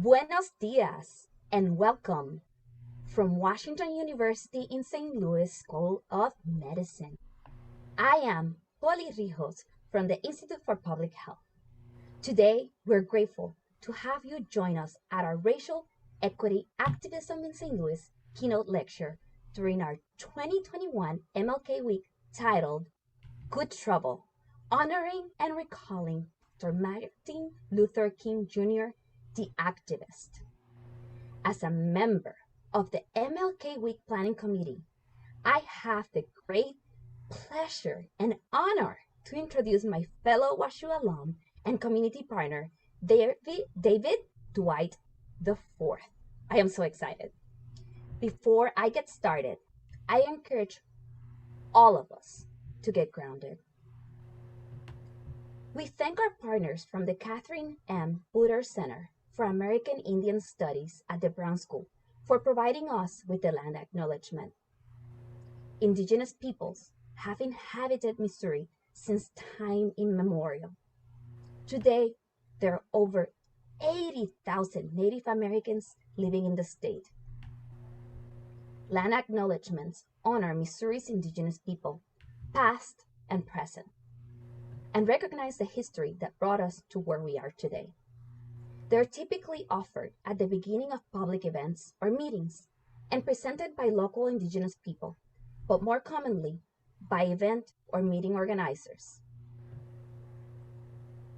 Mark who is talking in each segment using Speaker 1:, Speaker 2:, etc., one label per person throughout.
Speaker 1: Buenos dias and welcome from Washington University in St. Louis School of Medicine. I am Poli Rijos from the Institute for Public Health. Today, we're grateful to have you join us at our Racial Equity Activism in St. Louis keynote lecture during our 2021 MLK Week titled Good Trouble, Honoring and Recalling Dr. Martin Luther King Jr., the Activist. As a member of the MLK Week Planning Committee, I have the great pleasure and honor to introduce my fellow WashU alum and community partner, David Dwight IV. I am so excited. Before I get started, I encourage all of us to get grounded. We thank our partners from the Catherine M. Booter Center for American Indian Studies at the Brown School for providing us with the land acknowledgement. Indigenous peoples have inhabited Missouri since time immemorial. Today, there are over 80,000 Native Americans living in the state. Land acknowledgements honor Missouri's indigenous people, past and present, and recognize the history that brought us to where we are today. They're typically offered at the beginning of public events or meetings and presented by local indigenous people, but more commonly by event or meeting organizers.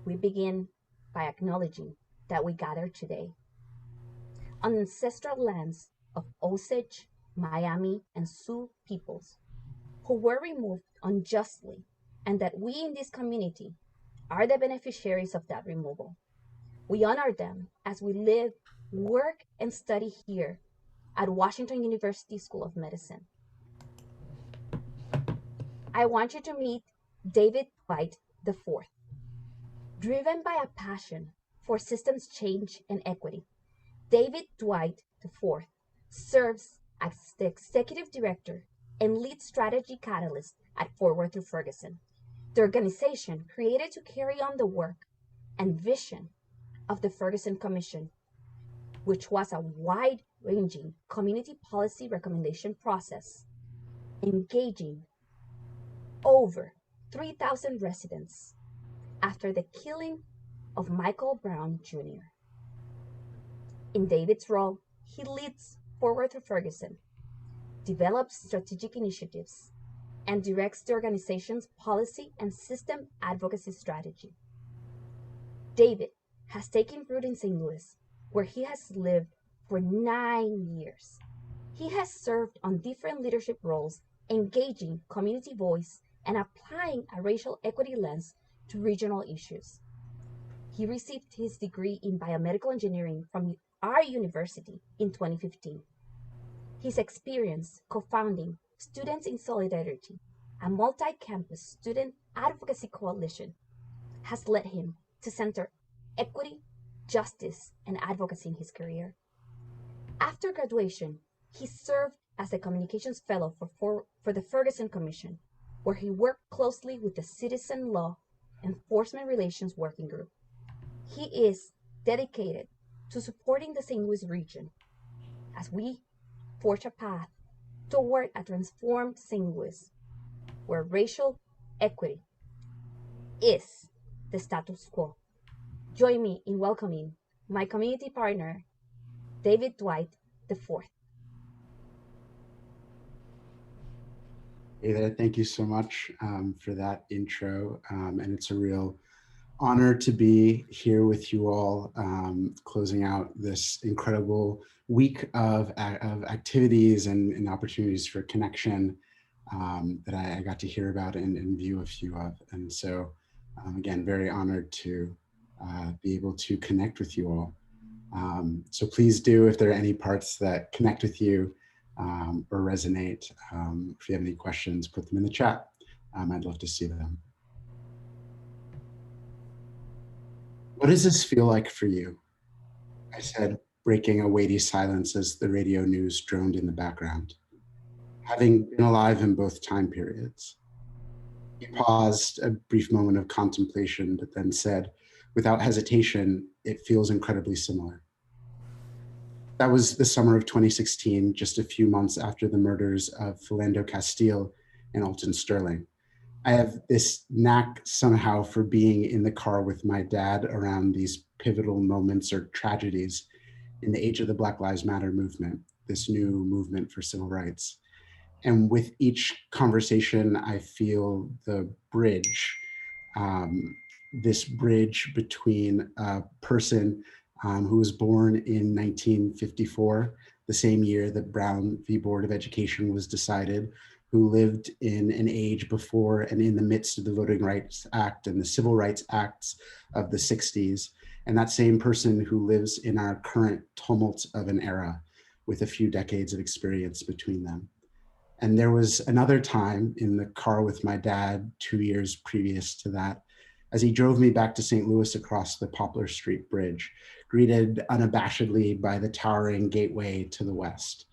Speaker 1: We begin by acknowledging that we gather today on ancestral lands of Osage, Miami, and Sioux peoples who were removed unjustly, and that we in this community are the beneficiaries of that removal. We honor them as we live, work, and study here at Washington University School of Medicine. I want you to meet David Dwight IV. Driven by a passion for systems change and equity, David Dwight IV serves as the executive director and lead strategy catalyst at Forward Through Ferguson, the organization created to carry on the work and vision of the Ferguson Commission, which was a wide-ranging community policy recommendation process, engaging over 3,000 residents after the killing of Michael Brown Jr. In David's role, he leads Forward Through Ferguson, develops strategic initiatives, and directs the organization's policy and system advocacy strategy. David has taken root in St. Louis, where he has lived for 9 years. He has served on different leadership roles, engaging community voice and applying a racial equity lens to regional issues. He received his degree in biomedical engineering from our university in 2015. His experience co-founding Students in Solidarity, a multi-campus student advocacy coalition, has led him to center equity, justice, and advocacy in his career. After graduation, he served as a communications fellow for the Ferguson Commission, where he worked closely with the Citizen Law Enforcement Relations Working Group. He is dedicated to supporting the St. Louis region as we forge a path toward a transformed St. Louis, where racial equity is the status quo. Join me in welcoming my community partner, David Dwight IV.
Speaker 2: David, thank you so much for that intro. And it's a real honor to be here with you all, closing out this incredible week of activities and opportunities for connection that I got to hear about and view a few of. And so, again, very honored to be able to connect with you all. So please do, if there are any parts that connect with you or resonate, if you have any questions, put them in the chat. I'd love to see them. What does this feel like for you? I said, breaking a weighty silence as the radio news droned in the background. Having been alive in both time periods. He paused, a brief moment of contemplation, but then said, without hesitation, it feels incredibly similar. That was the summer of 2016, just a few months after the murders of Philando Castile and Alton Sterling. I have this knack somehow for being in the car with my dad around these pivotal moments or tragedies in the age of the Black Lives Matter movement, this new movement for civil rights. And with each conversation, I feel the bridge, um, this bridge between a person who was born in 1954, the same year that Brown v. Board of Education was decided, who lived in an age before and in the midst of the Voting Rights Act and the Civil Rights Acts of the 60s, and that same person who lives in our current tumult of an era with a few decades of experience between them. And there was another time in the car with my dad 2 years previous to that, as he drove me back to St. Louis across the Poplar Street Bridge, greeted unabashedly by the towering gateway to the west.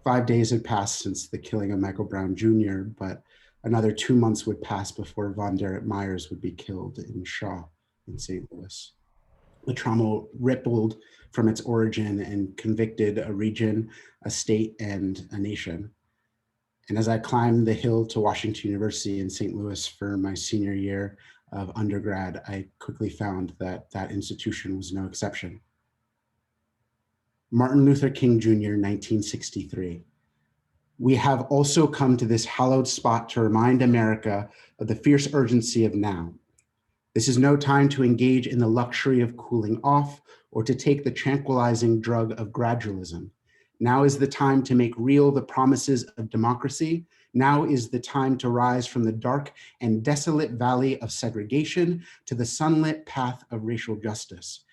Speaker 2: 5 days had passed since the killing of Michael Brown Jr., but another 2 months would pass before Von Derek Myers would be killed in Shaw in St. Louis. The trauma rippled from its origin and convicted a region, a state, and a nation. And as I climbed the hill to Washington University in St. Louis for my senior year of undergrad, I quickly found that that institution was no exception. Martin Luther King Jr., 1963. We have also come to this hallowed spot to remind America of the fierce urgency of now. This is no time to engage in the luxury of cooling off or to take the tranquilizing drug of gradualism. Now is the time to make real the promises of democracy. Now is the time to rise from the dark and desolate valley of segregation to the sunlit path of racial justice.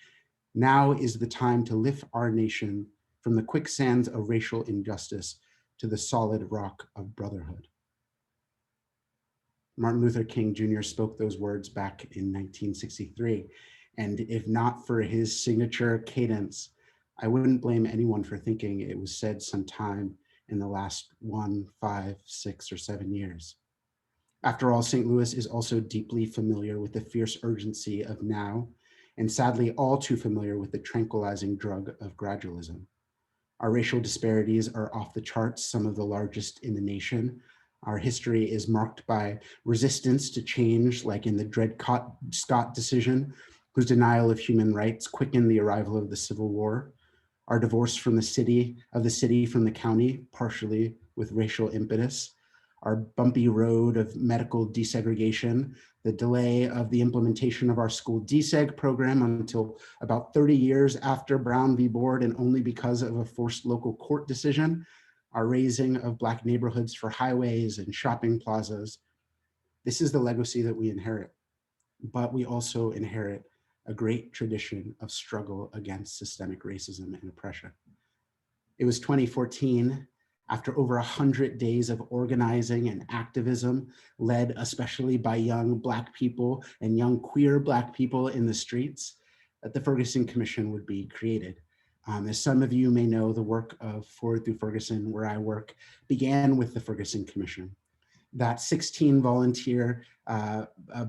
Speaker 2: Now is the time to lift our nation from the quicksands of racial injustice to the solid rock of brotherhood. Martin Luther King Jr. spoke those words back in 1963. And if not for his signature cadence, I wouldn't blame anyone for thinking it was said sometime in the last 1, 5, 6, or 7 years. After all, St. Louis is also deeply familiar with the fierce urgency of now, and sadly all too familiar with the tranquilizing drug of gradualism. Our racial disparities are off the charts, some of the largest in the nation. Our history is marked by resistance to change, like in the Dred Scott decision, whose denial of human rights quickened the arrival of the Civil War. Our divorce from the city from the county, partially with racial impetus. Our bumpy road of medical desegregation, the delay of the implementation of our school deseg program until about 30 years after Brown v. Board and only because of a forced local court decision, our raising of Black neighborhoods for highways and shopping plazas. This is the legacy that we inherit, but we also inherit a great tradition of struggle against systemic racism and oppression. It was 2014, after over 100 days of organizing and activism, led especially by young Black people and young queer Black people in the streets, that the Ferguson Commission would be created. As some of you may know, the work of Forward Through Ferguson, where I work, began with the Ferguson Commission. That 16 volunteer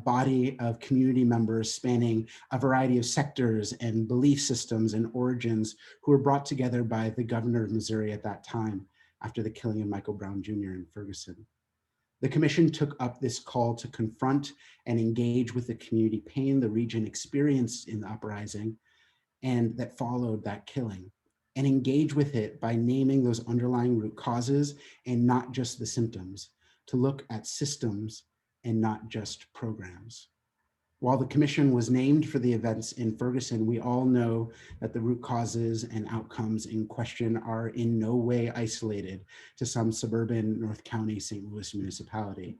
Speaker 2: body of community members spanning a variety of sectors and belief systems and origins who were brought together by the governor of Missouri at that time after the killing of Michael Brown Jr. in Ferguson. The commission took up this call to confront and engage with the community pain the region experienced in the uprising and that followed that killing, and engage with it by naming those underlying root causes and not just the symptoms, to look at systems and not just programs. While the commission was named for the events in Ferguson, we all know that the root causes and outcomes in question are in no way isolated to some suburban North County St. Louis municipality.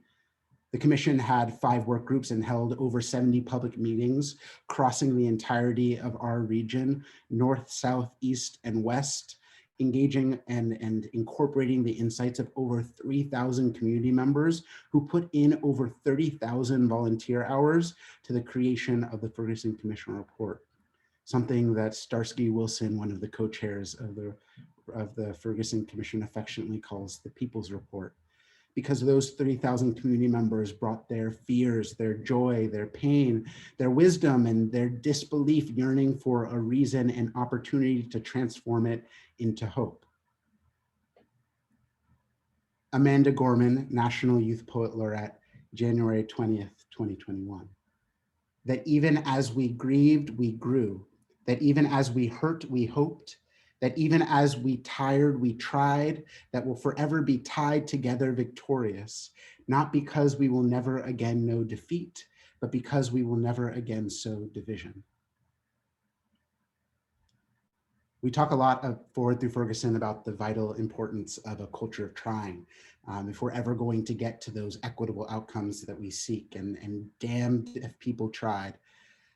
Speaker 2: The commission had 5 work groups and held over 70 public meetings, crossing the entirety of our region, north, south, east, and west, engaging and incorporating the insights of over 3,000 community members who put in over 30,000 volunteer hours to the creation of the Ferguson Commission report, something that Starsky Wilson, one of the co-chairs of the Ferguson Commission, affectionately calls the People's Report. because those 30,000 community members brought their fears, their joy, their pain, their wisdom, and their disbelief, yearning for a reason and opportunity to transform it into hope. Amanda Gorman, National Youth Poet Laureate, January 20th, 2021. That even as we grieved, we grew. That even as we hurt, we hoped. That even as we tired, we tried. That we'll forever be tied together victorious, not because we will never again know defeat, but because we will never again sow division. We talk a lot of Forward Through Ferguson about the vital importance of a culture of trying. If we're ever going to get to those equitable outcomes that we seek, and damned if people tried.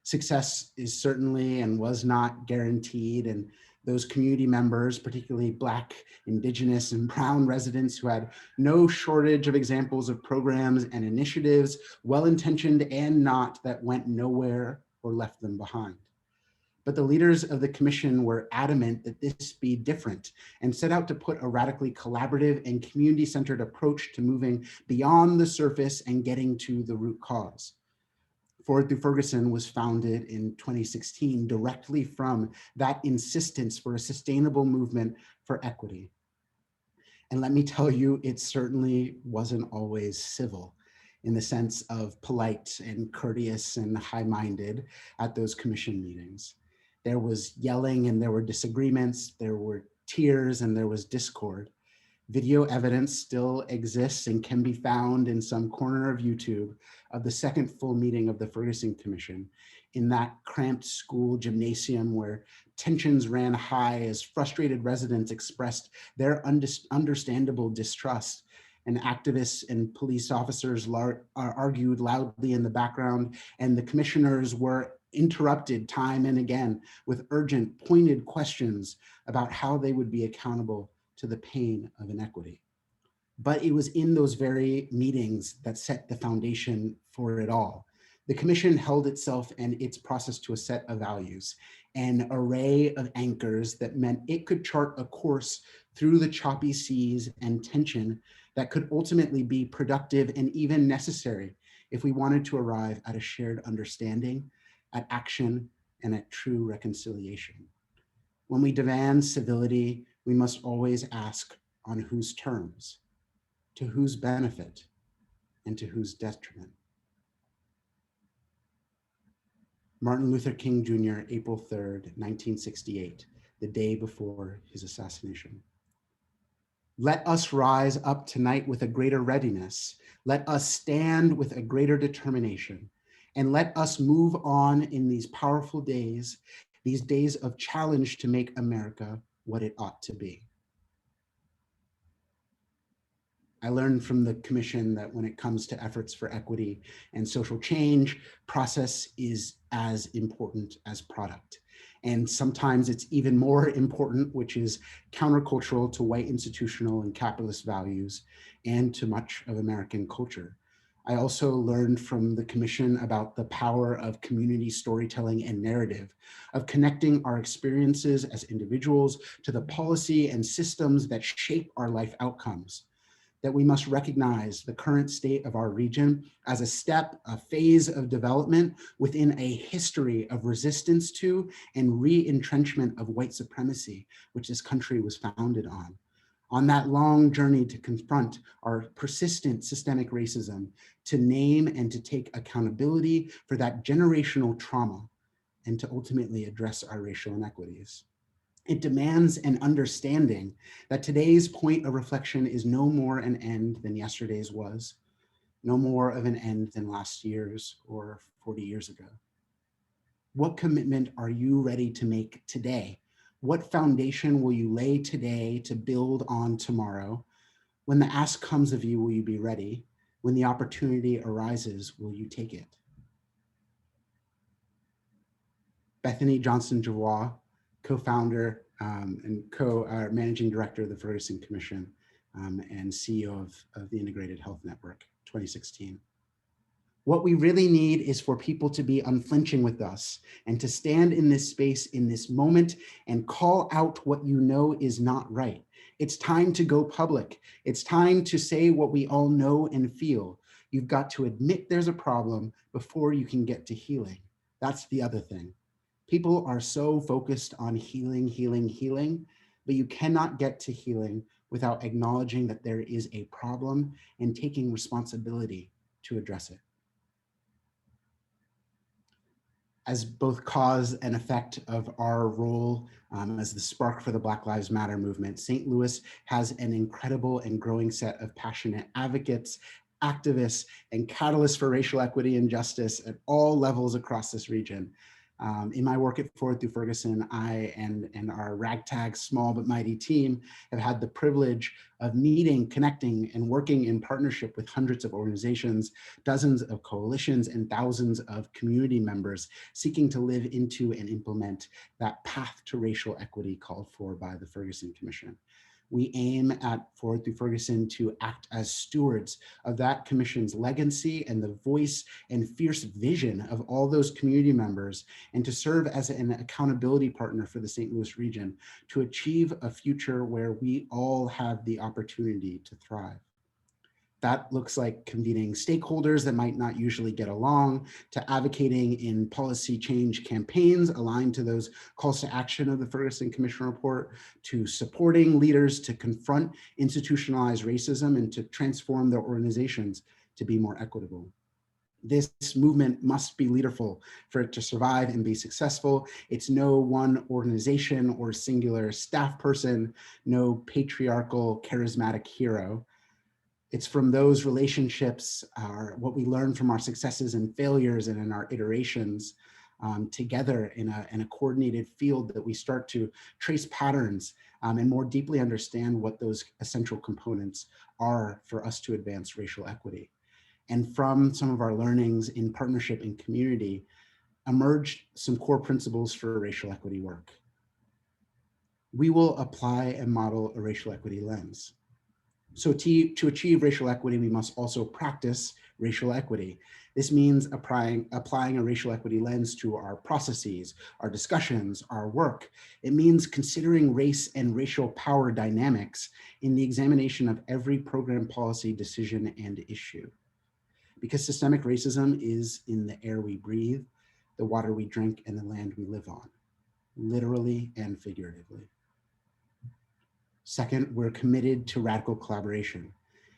Speaker 2: Success is certainly and was not guaranteed, and those community members, particularly Black, Indigenous, and Brown residents who had no shortage of examples of programs and initiatives, well-intentioned and not, that went nowhere or left them behind. But the leaders of the commission were adamant that this be different and set out to put a radically collaborative and community-centered approach to moving beyond the surface and getting to the root cause. Forward Through Ferguson was founded in 2016 directly from that insistence for a sustainable movement for equity. And let me tell you, it certainly wasn't always civil in the sense of polite and courteous and high-minded at those commission meetings. There was yelling and there were disagreements, there were tears and there was discord. Video evidence still exists and can be found in some corner of YouTube of the second full meeting of the Ferguson Commission in that cramped school gymnasium where tensions ran high as frustrated residents expressed their understandable distrust, and activists and police officers argued loudly in the background, and the commissioners were interrupted time and again with urgent, pointed questions about how they would be accountable to the pain of inequity. But it was in those very meetings that set the foundation for it all. The commission held itself and its process to a set of values, an array of anchors that meant it could chart a course through the choppy seas and tension that could ultimately be productive and even necessary if we wanted to arrive at a shared understanding, at action, and at true reconciliation. When we demand civility, we must always ask on whose terms, to whose benefit, and to whose detriment. Martin Luther King Jr., April 3rd, 1968, the day before his assassination. Let us rise up tonight with a greater readiness. Let us stand with a greater determination. And let us move on in these powerful days, these days of challenge to make America what it ought to be. I learned from the commission that when it comes to efforts for equity and social change, process is as important as product. And sometimes it's even more important, which is countercultural to white institutional and capitalist values and to much of American culture. I also learned from the commission about the power of community storytelling and narrative, of connecting our experiences as individuals to the policy and systems that shape our life outcomes. That we must recognize the current state of our region as a step, a phase of development within a history of resistance to and re-entrenchment of white supremacy, which this country was founded on that long journey to confront our persistent systemic racism, to name and to take accountability for that generational trauma, and to ultimately address our racial inequities. It demands an understanding that today's point of reflection is no more an end than yesterday's was, no more of an end than last year's or 40 years ago. What commitment are you ready to make today? What foundation will you lay today to build on tomorrow? When the ask comes of you, will you be ready? When the opportunity arises, will you take it? Bethany Johnson-Javois, co-founder and co-managing director of the Ferguson Commission and CEO of the Integrated Health Network, 2016. What we really need is for people to be unflinching with us and to stand in this space in this moment and call out what you know is not right. It's time to go public. It's time to say what we all know and feel. You've got to admit there's a problem before you can get to healing. That's the other thing. People are so focused on healing, healing, healing, but you cannot get to healing without acknowledging that there is a problem and taking responsibility to address it. As both cause and effect of our role as the spark for the Black Lives Matter movement, St. Louis has an incredible and growing set of passionate advocates, activists, and catalysts for racial equity and justice at all levels across this region. In my work at Forward Through Ferguson, I and our ragtag small but mighty team have had the privilege of meeting, connecting, and working in partnership with hundreds of organizations, dozens of coalitions, and thousands of community members seeking to live into and implement that path to racial equity called for by the Ferguson Commission. We aim at Forward Through Ferguson to act as stewards of that commission's legacy and the voice and fierce vision of all those community members, and to serve as an accountability partner for the St. Louis region to achieve a future where we all have the opportunity to thrive. That looks like convening stakeholders that might not usually get along, to advocating in policy change campaigns aligned to those calls to action of the Ferguson Commission report, to supporting leaders to confront institutionalized racism and to transform their organizations to be more equitable. This movement must be leaderful for it to survive and be successful. It's no one organization or singular staff person, no patriarchal, charismatic hero. It's from those relationships, what we learn from our successes and failures and in our iterations together in a coordinated field that we start to trace patterns and more deeply understand what those essential components are for us to advance racial equity. And from some of our learnings in partnership and community, emerged some core principles for racial equity work. We will apply and model a racial equity lens. So to achieve racial equity, we must also practice racial equity. This means applying a racial equity lens to our processes, our discussions, our work. It means considering race and racial power dynamics in the examination of every program, policy, decision, and issue. Because systemic racism is in the air we breathe, the water we drink, and the land we live on, literally and figuratively. Second, we're committed to radical collaboration.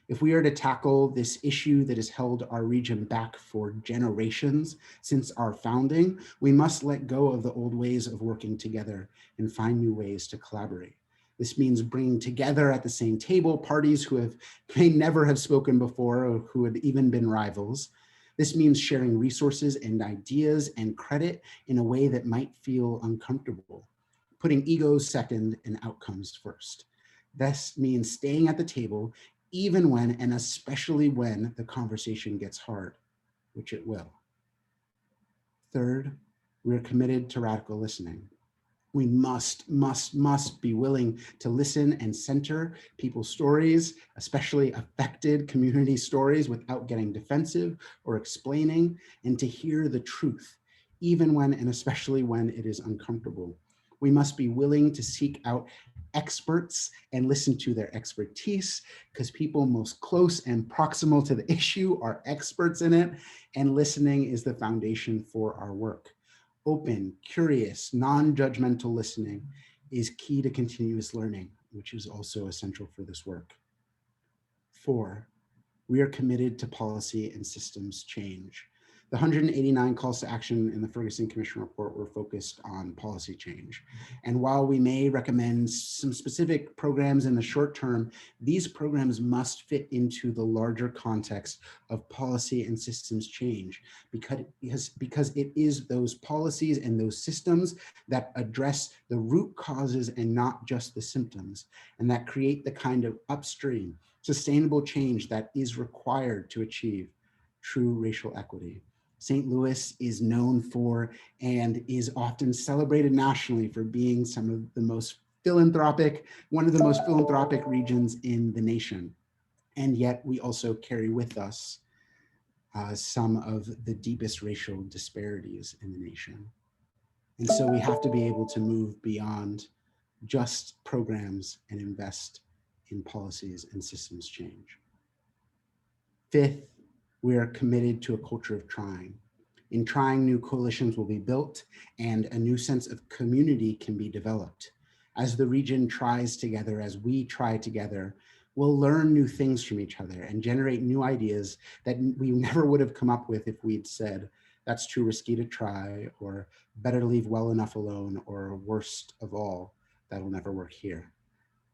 Speaker 2: If we are to tackle this issue that has held our region back for generations since our founding, we must let go of the old ways of working together and find new ways to collaborate. This means bringing together at the same table parties who may never have spoken before or who had even been rivals. This means sharing resources and ideas and credit in a way that might feel uncomfortable, putting egos second and outcomes first. This means staying at the table, even when and especially when the conversation gets hard, which it will. Third, we are committed to radical listening. We must be willing to listen and center people's stories, especially affected community stories, without getting defensive or explaining, and to hear the truth, even when and especially when it is uncomfortable. We must be willing to seek out experts and listen to their expertise, because people most close and proximal to the issue are experts in it, and listening is the foundation for our work. Open, curious, non-judgmental listening is key to continuous learning, which is also essential for this work. 4, we are committed to policy and systems change. The 189 calls to action in the Ferguson Commission report were focused on policy change. And while we may recommend some specific programs in the short term, these programs must fit into the larger context of policy and systems change, because it is those policies and those systems that address the root causes and not just the symptoms, and that create the kind of upstream, sustainable change that is required to achieve true racial equity. St. Louis is known for and is often celebrated nationally for being one of the most philanthropic regions in the nation. And yet we also carry with us some of the deepest racial disparities in the nation. And so we have to be able to move beyond just programs and invest in policies and systems change. Fifth, we are committed to a culture of trying. In trying, new coalitions will be built and a new sense of community can be developed. As the region tries together, as we try together, we'll learn new things from each other and generate new ideas that we never would have come up with if we'd said, that's too risky to try, or better leave well enough alone, or worst of all, that'll never work here.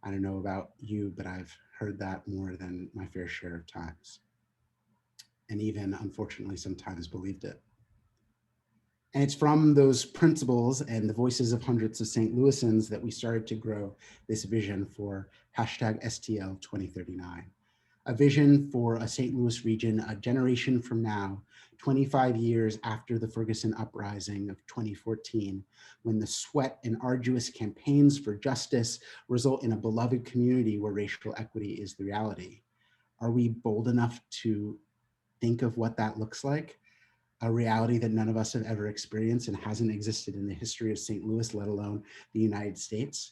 Speaker 2: I don't know about you, but I've heard that more than my fair share of times. And even, unfortunately, sometimes believed it. And it's from those principles and the voices of hundreds of St. Louisans that we started to grow this vision for #STL 2039. A vision for a St. Louis region, a generation from now, 25 years after the Ferguson uprising of 2014, when the sweat and arduous campaigns for justice result in a beloved community where racial equity is the reality. Are we bold enough to think of what that looks like? A reality that none of us have ever experienced and hasn't existed in the history of St. Louis, let alone the United States?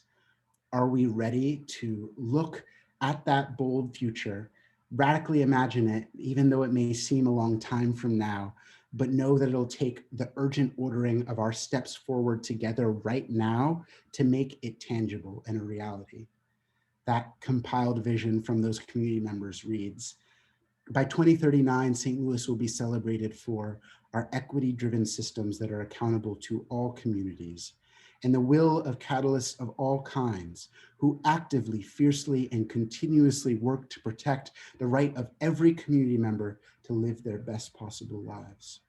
Speaker 2: Are we ready to look at that bold future, radically imagine it, even though it may seem a long time from now, but know that it'll take the urgent ordering of our steps forward together right now to make it tangible and a reality? That compiled vision from those community members reads, by 2039, St. Louis will be celebrated for our equity-driven systems that are accountable to all communities, and the will of catalysts of all kinds who actively, fiercely, and continuously work to protect the right of every community member to live their best possible lives.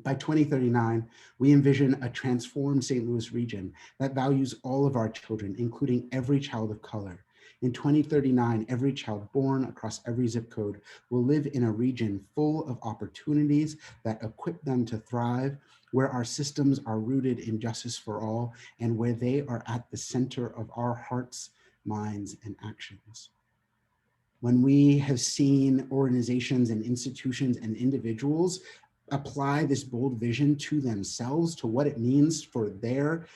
Speaker 2: By 2039, we envision a transformed St. Louis region that values all of our children, including every child of color. In 2039, every child born across every zip code will live in a region full of opportunities that equip them to thrive, where our systems are rooted in justice for all, and where they are at the center of our hearts, minds, and actions. When we have seen organizations and institutions and individuals apply this bold vision to themselves, to what it means for their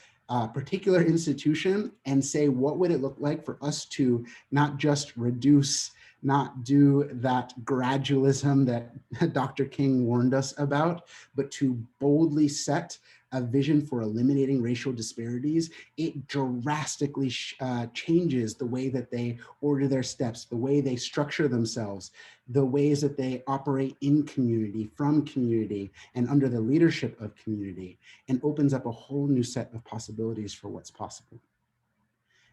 Speaker 2: particular institution, and say, what would it look like for us to not just reduce, not do that gradualism that Dr. King warned us about, but to boldly set a vision for eliminating racial disparities, it drastically changes the way that they order their steps, the way they structure themselves, the ways that they operate in community, from community, and under the leadership of community, and opens up a whole new set of possibilities for what's possible.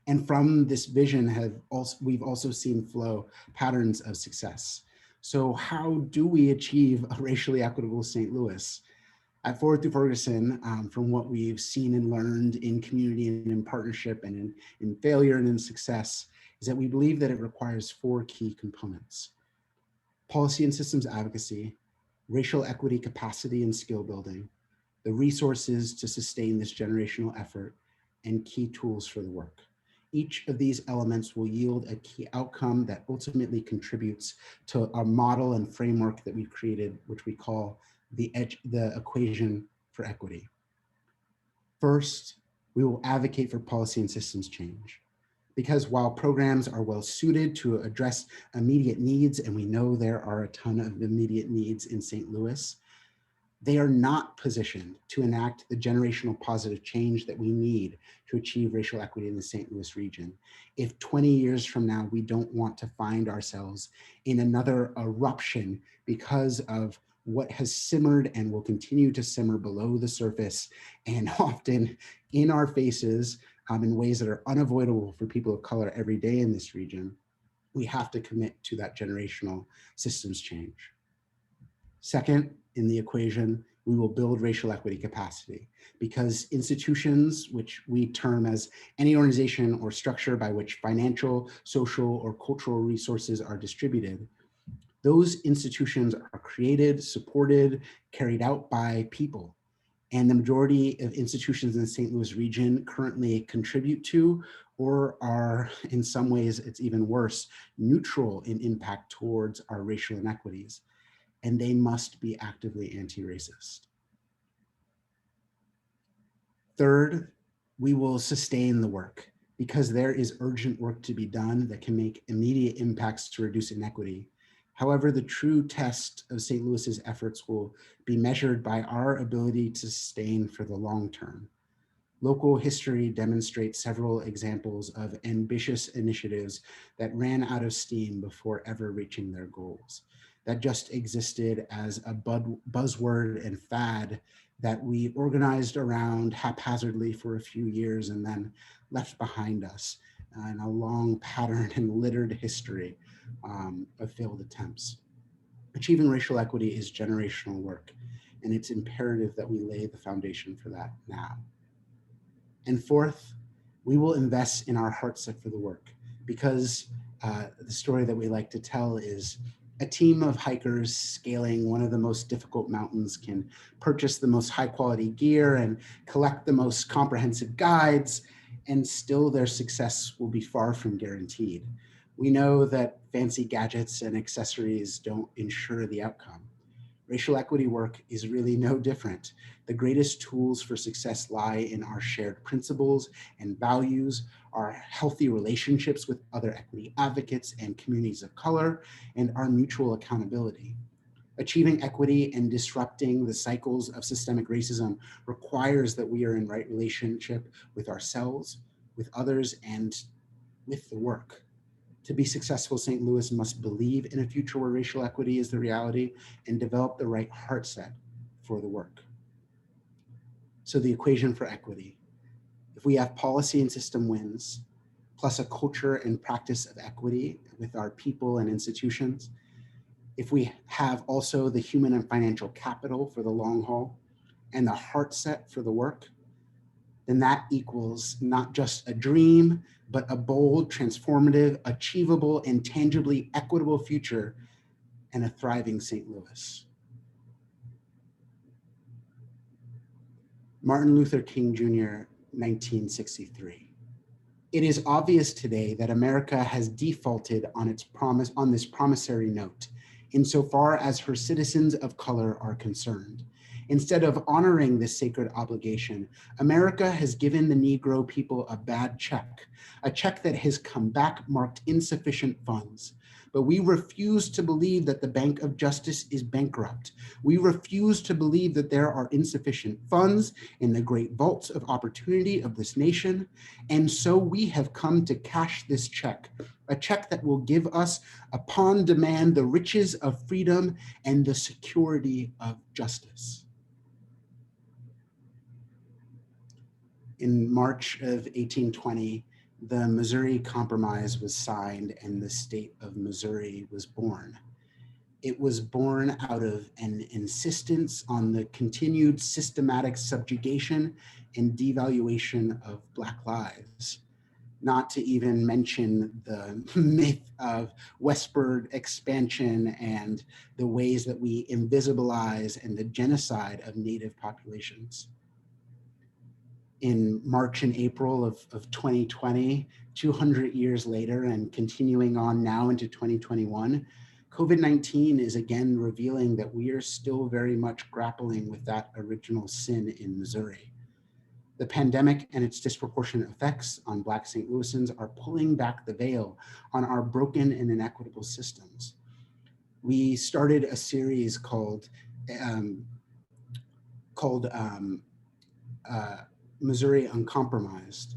Speaker 2: And from this vision, we've also seen flow patterns of success. So how do we achieve a racially equitable St. Louis? At Forward Through Ferguson, from what we've seen and learned in community and in partnership and in failure and in success, is that we believe that it requires 4 key components: policy and systems advocacy, racial equity capacity and skill building, the resources to sustain this generational effort, and key tools for the work. Each of these elements will yield a key outcome that ultimately contributes to our model and framework that we've created, which we call the equation for equity. First, we will advocate for policy and systems change, because while programs are well suited to address immediate needs, and we know there are a ton of immediate needs in St. Louis, they are not positioned to enact the generational positive change that we need to achieve racial equity in the St. Louis region. If 20 years from now, we don't want to find ourselves in another eruption because of what has simmered and will continue to simmer below the surface and often in our faces in ways that are unavoidable for people of color every day in this region, we have to commit to that generational systems change. Second, in the equation, we will build racial equity capacity, because institutions, which we term as any organization or structure by which financial, social, or cultural resources are distributed, those institutions are created, supported, carried out by people. And the majority of institutions in the St. Louis region currently contribute to, or are, in some ways, it's even worse, neutral in impact towards our racial inequities. and they must be actively anti-racist. Third, we will sustain the work because there is urgent work to be done that can make immediate impacts to reduce inequity. However, the true test of St. Louis's efforts will be measured by our ability to sustain for the long term. Local history demonstrates several examples of ambitious initiatives that ran out of steam before ever reaching their goals, that just existed as a buzzword and fad that we organized around haphazardly for a few years and then left behind us in a long pattern and littered history of failed attempts. Achieving racial equity is generational work, and it's imperative that we lay the foundation for that now. And fourth, we will invest in our heart set for the work because the story that we like to tell is a team of hikers scaling one of the most difficult mountains can purchase the most high quality gear and collect the most comprehensive guides, and still their success will be far from guaranteed. We know that fancy gadgets and accessories don't ensure the outcome. Racial equity work is really no different. The greatest tools for success lie in our shared principles and values, our healthy relationships with other equity advocates and communities of color, and our mutual accountability. Achieving equity and disrupting the cycles of systemic racism requires that we are in right relationship with ourselves, with others, and with the work. To be successful, St. Louis must believe in a future where racial equity is the reality and develop the right heart set for the work. So the equation for equity: if we have policy and system wins, plus a culture and practice of equity with our people and institutions, if we have also the human and financial capital for the long haul and the heart set for the work, then that equals not just a dream, but a bold, transformative, achievable, and tangibly equitable future and a thriving St. Louis. Martin Luther King Jr., 1963. It is obvious today that America has defaulted on this promissory note, insofar as her citizens of color are concerned. Instead of honoring this sacred obligation, America has given the Negro people a bad check, a check that has come back marked insufficient funds. But we refuse to believe that the Bank of Justice is bankrupt. We refuse to believe that there are insufficient funds in the great vaults of opportunity of this nation. And so we have come to cash this check, a check that will give us, upon demand, the riches of freedom and the security of justice. In March of 1820, the Missouri Compromise was signed and the state of Missouri was born. It was born out of an insistence on the continued systematic subjugation and devaluation of Black lives, not to even mention the myth of westward expansion and the ways that we invisibilize and the genocide of Native populations. In March and April of 2020, 200 years later and continuing on now into 2021, COVID-19 is again revealing that we are still very much grappling with that original sin in Missouri. The pandemic and its disproportionate effects on Black St. Louisans are pulling back the veil on our broken and inequitable systems. We started a series called Missouri Uncompromised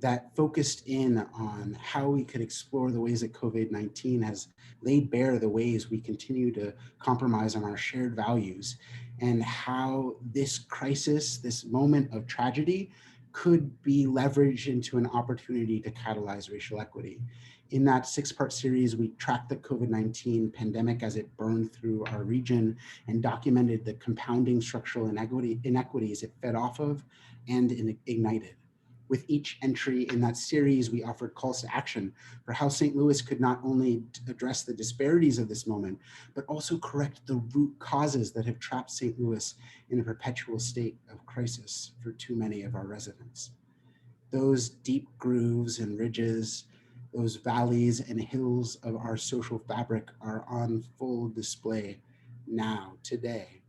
Speaker 2: that focused in on how we could explore the ways that COVID-19 has laid bare the ways we continue to compromise on our shared values, and how this crisis, this moment of tragedy, could be leveraged into an opportunity to catalyze racial equity. In that 6-part series, we tracked the COVID-19 pandemic as it burned through our region and documented the compounding structural inequities it fed off of and ignited. With each entry in that series, we offered calls to action for how St. Louis could not only address the disparities of this moment, but also correct the root causes that have trapped St. Louis in a perpetual state of crisis for too many of our residents. Those deep grooves and ridges, those valleys and hills of our social fabric are on full display now, today.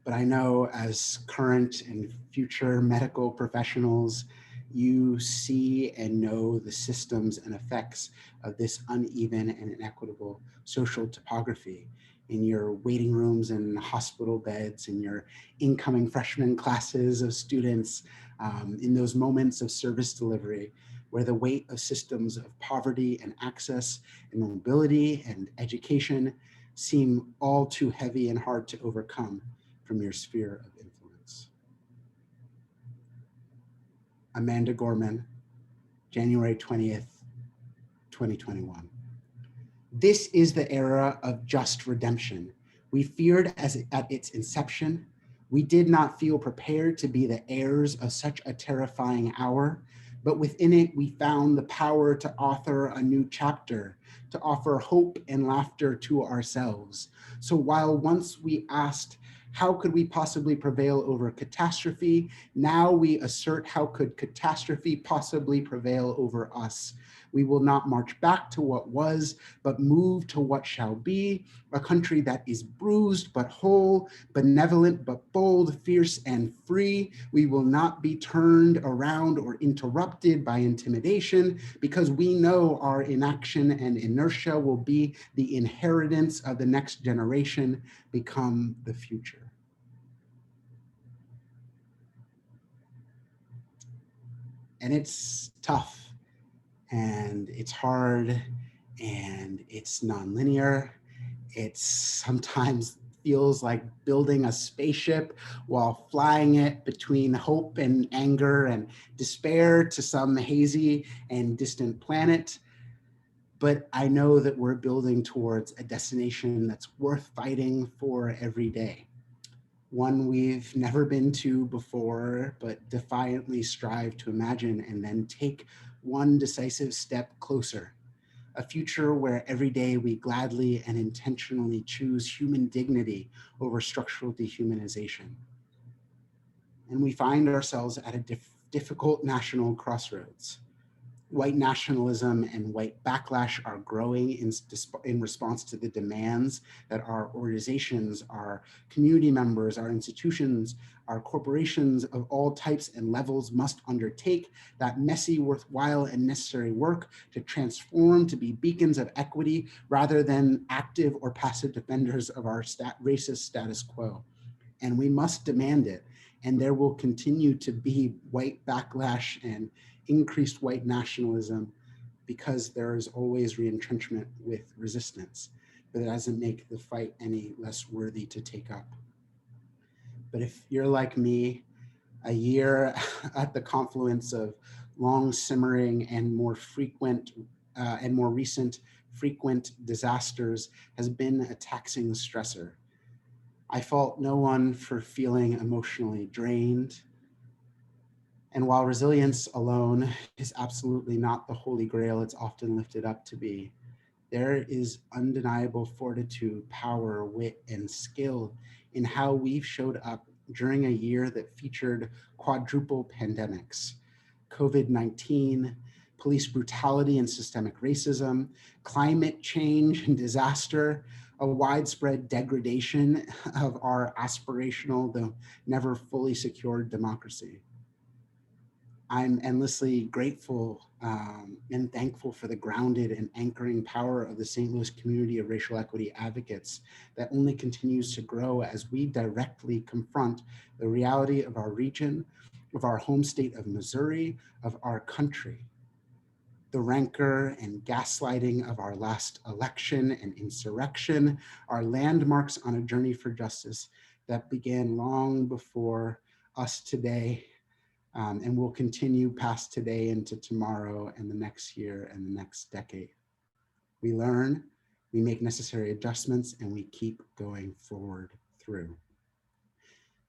Speaker 2: But I know as current and future medical professionals, you see and know the systems and effects of this uneven and inequitable social topography in your waiting rooms and hospital beds, in your incoming freshman classes of students, in those moments of service delivery, where the weight of systems of poverty and access and mobility and education seem all too heavy and hard to overcome from your sphere of influence. Amanda Gorman, January 20th, 2021. This is the era of just redemption. We feared at its inception. We did not feel prepared to be the heirs of such a terrifying hour, but within it, we found the power to author a new chapter, to offer hope and laughter to ourselves. So while once we asked, how could we possibly prevail over catastrophe? Now we assert, how could catastrophe possibly prevail over us? We will not march back to what was, but move to what shall be, a country that is bruised but whole, benevolent but bold, fierce and free. We will not be turned around or interrupted by intimidation, because we know our inaction and inertia will be the inheritance of the next generation, become the future. And it's tough, and it's hard, and it's nonlinear. It sometimes feels like building a spaceship while flying it between hope and anger and despair to some hazy and distant planet. But I know that we're building towards a destination that's worth fighting for every day. One we've never been to before, but defiantly strive to imagine and then take one decisive step closer. A future where every day we gladly and intentionally choose human dignity over structural dehumanization. And we find ourselves at a difficult national crossroads. White nationalism and white backlash are growing in response to the demands that our organizations, our community members, our institutions, our corporations of all types and levels must undertake that messy, worthwhile, and necessary work to transform to be beacons of equity rather than active or passive defenders of our racist status quo. And we must demand it. And there will continue to be white backlash and increased white nationalism, because there is always re-entrenchment with resistance, but it doesn't make the fight any less worthy to take up. But if you're like me, a year at the confluence of long simmering and more frequent and more recent frequent disasters has been a taxing stressor. I fault no one for feeling emotionally drained. And while resilience alone is absolutely not the holy grail it's often lifted up to be, there is undeniable fortitude, power, wit, and skill in how we've showed up during a year that featured quadruple pandemics: COVID-19, police brutality and systemic racism, climate change and disaster, a widespread degradation of our aspirational, though never fully secured democracy. I'm endlessly grateful and thankful for the grounded and anchoring power of the St. Louis community of racial equity advocates that only continues to grow as we directly confront the reality of our region, of our home state of Missouri, of our country. The rancor and gaslighting of our last election and insurrection are landmarks on a journey for justice that began long before us today, and will continue past today into tomorrow and the next year and the next decade. We learn, we make necessary adjustments, and we keep going forward through.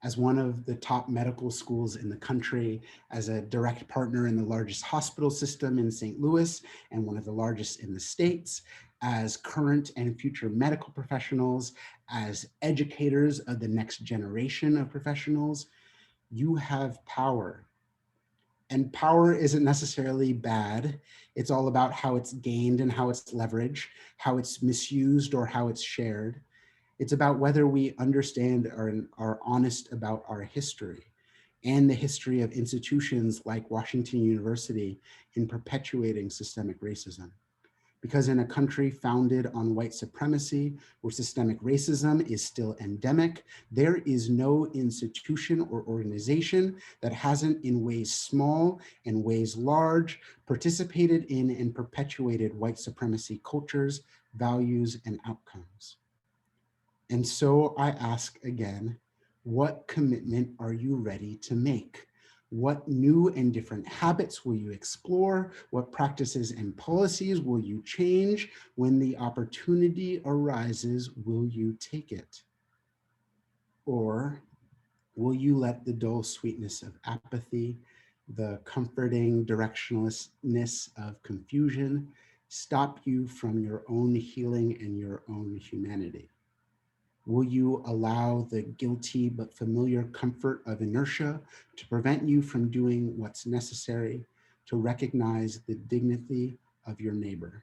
Speaker 2: As one of the top medical schools in the country, as a direct partner in the largest hospital system in St. Louis and one of the largest in the States, as current and future medical professionals, as educators of the next generation of professionals, you have power. And power isn't necessarily bad. It's all about how it's gained and how it's leveraged, how it's misused or how it's shared. It's about whether we understand or are honest about our history and the history of institutions like Washington University in perpetuating systemic racism. Because in a country founded on white supremacy, where systemic racism is still endemic, there is no institution or organization that hasn't, in ways small and ways large, participated in and perpetuated white supremacy cultures, values, and outcomes. And so I ask again, what commitment are you ready to make? What new and different habits will you explore? What practices and policies will you change? When the opportunity arises, will you take it? Or will you let the dull sweetness of apathy, the comforting directionlessness of confusion, stop you from your own healing and your own humanity? Will you allow the guilty but familiar comfort of inertia to prevent you from doing what's necessary to recognize the dignity of your neighbor?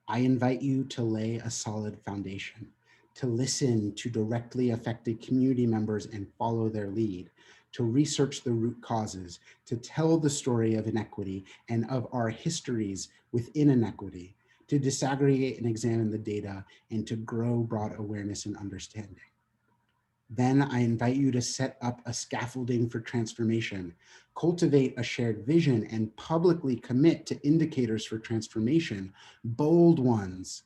Speaker 2: I invite you to lay a solid foundation, to listen to directly affected community members and follow their lead, to research the root causes, to tell the story of inequity and of our histories within inequity, to disaggregate and examine the data, and to grow broad awareness and understanding. Then I invite you to set up a scaffolding for transformation, cultivate a shared vision, and publicly commit to indicators for transformation, bold ones.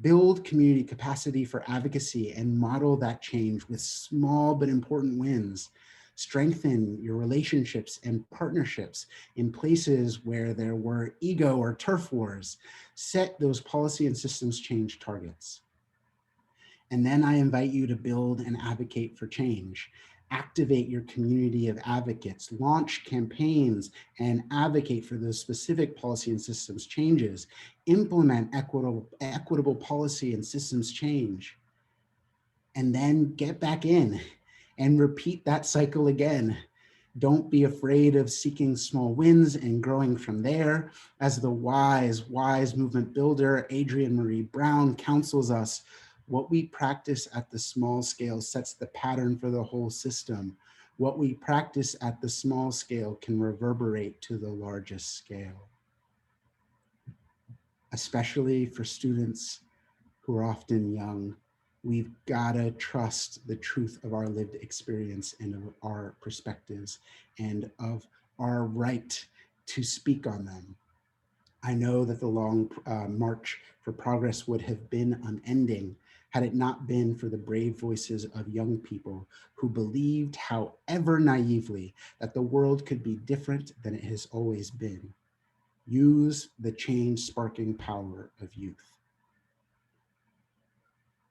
Speaker 2: Build community capacity for advocacy and model that change with small but important wins. Strengthen your relationships and partnerships in places where there were ego or turf wars. Set those policy and systems change targets. And then I invite you to build and advocate for change. Activate your community of advocates, launch campaigns, and advocate for those specific policy and systems changes. Implement equitable policy and systems change. And then get back in and repeat that cycle again. Don't be afraid of seeking small wins and growing from there. As the wise movement builder, Adrienne Marie Brown counsels us, what we practice at the small scale sets the pattern for the whole system. What we practice at the small scale can reverberate to the largest scale. Especially for students who are often young, we've gotta trust the truth of our lived experience and of our perspectives and of our right to speak on them. I know that the long march for progress would have been unending had it not been for the brave voices of young people who believed, however naively, that the world could be different than it has always been. Use the change-sparking power of youth.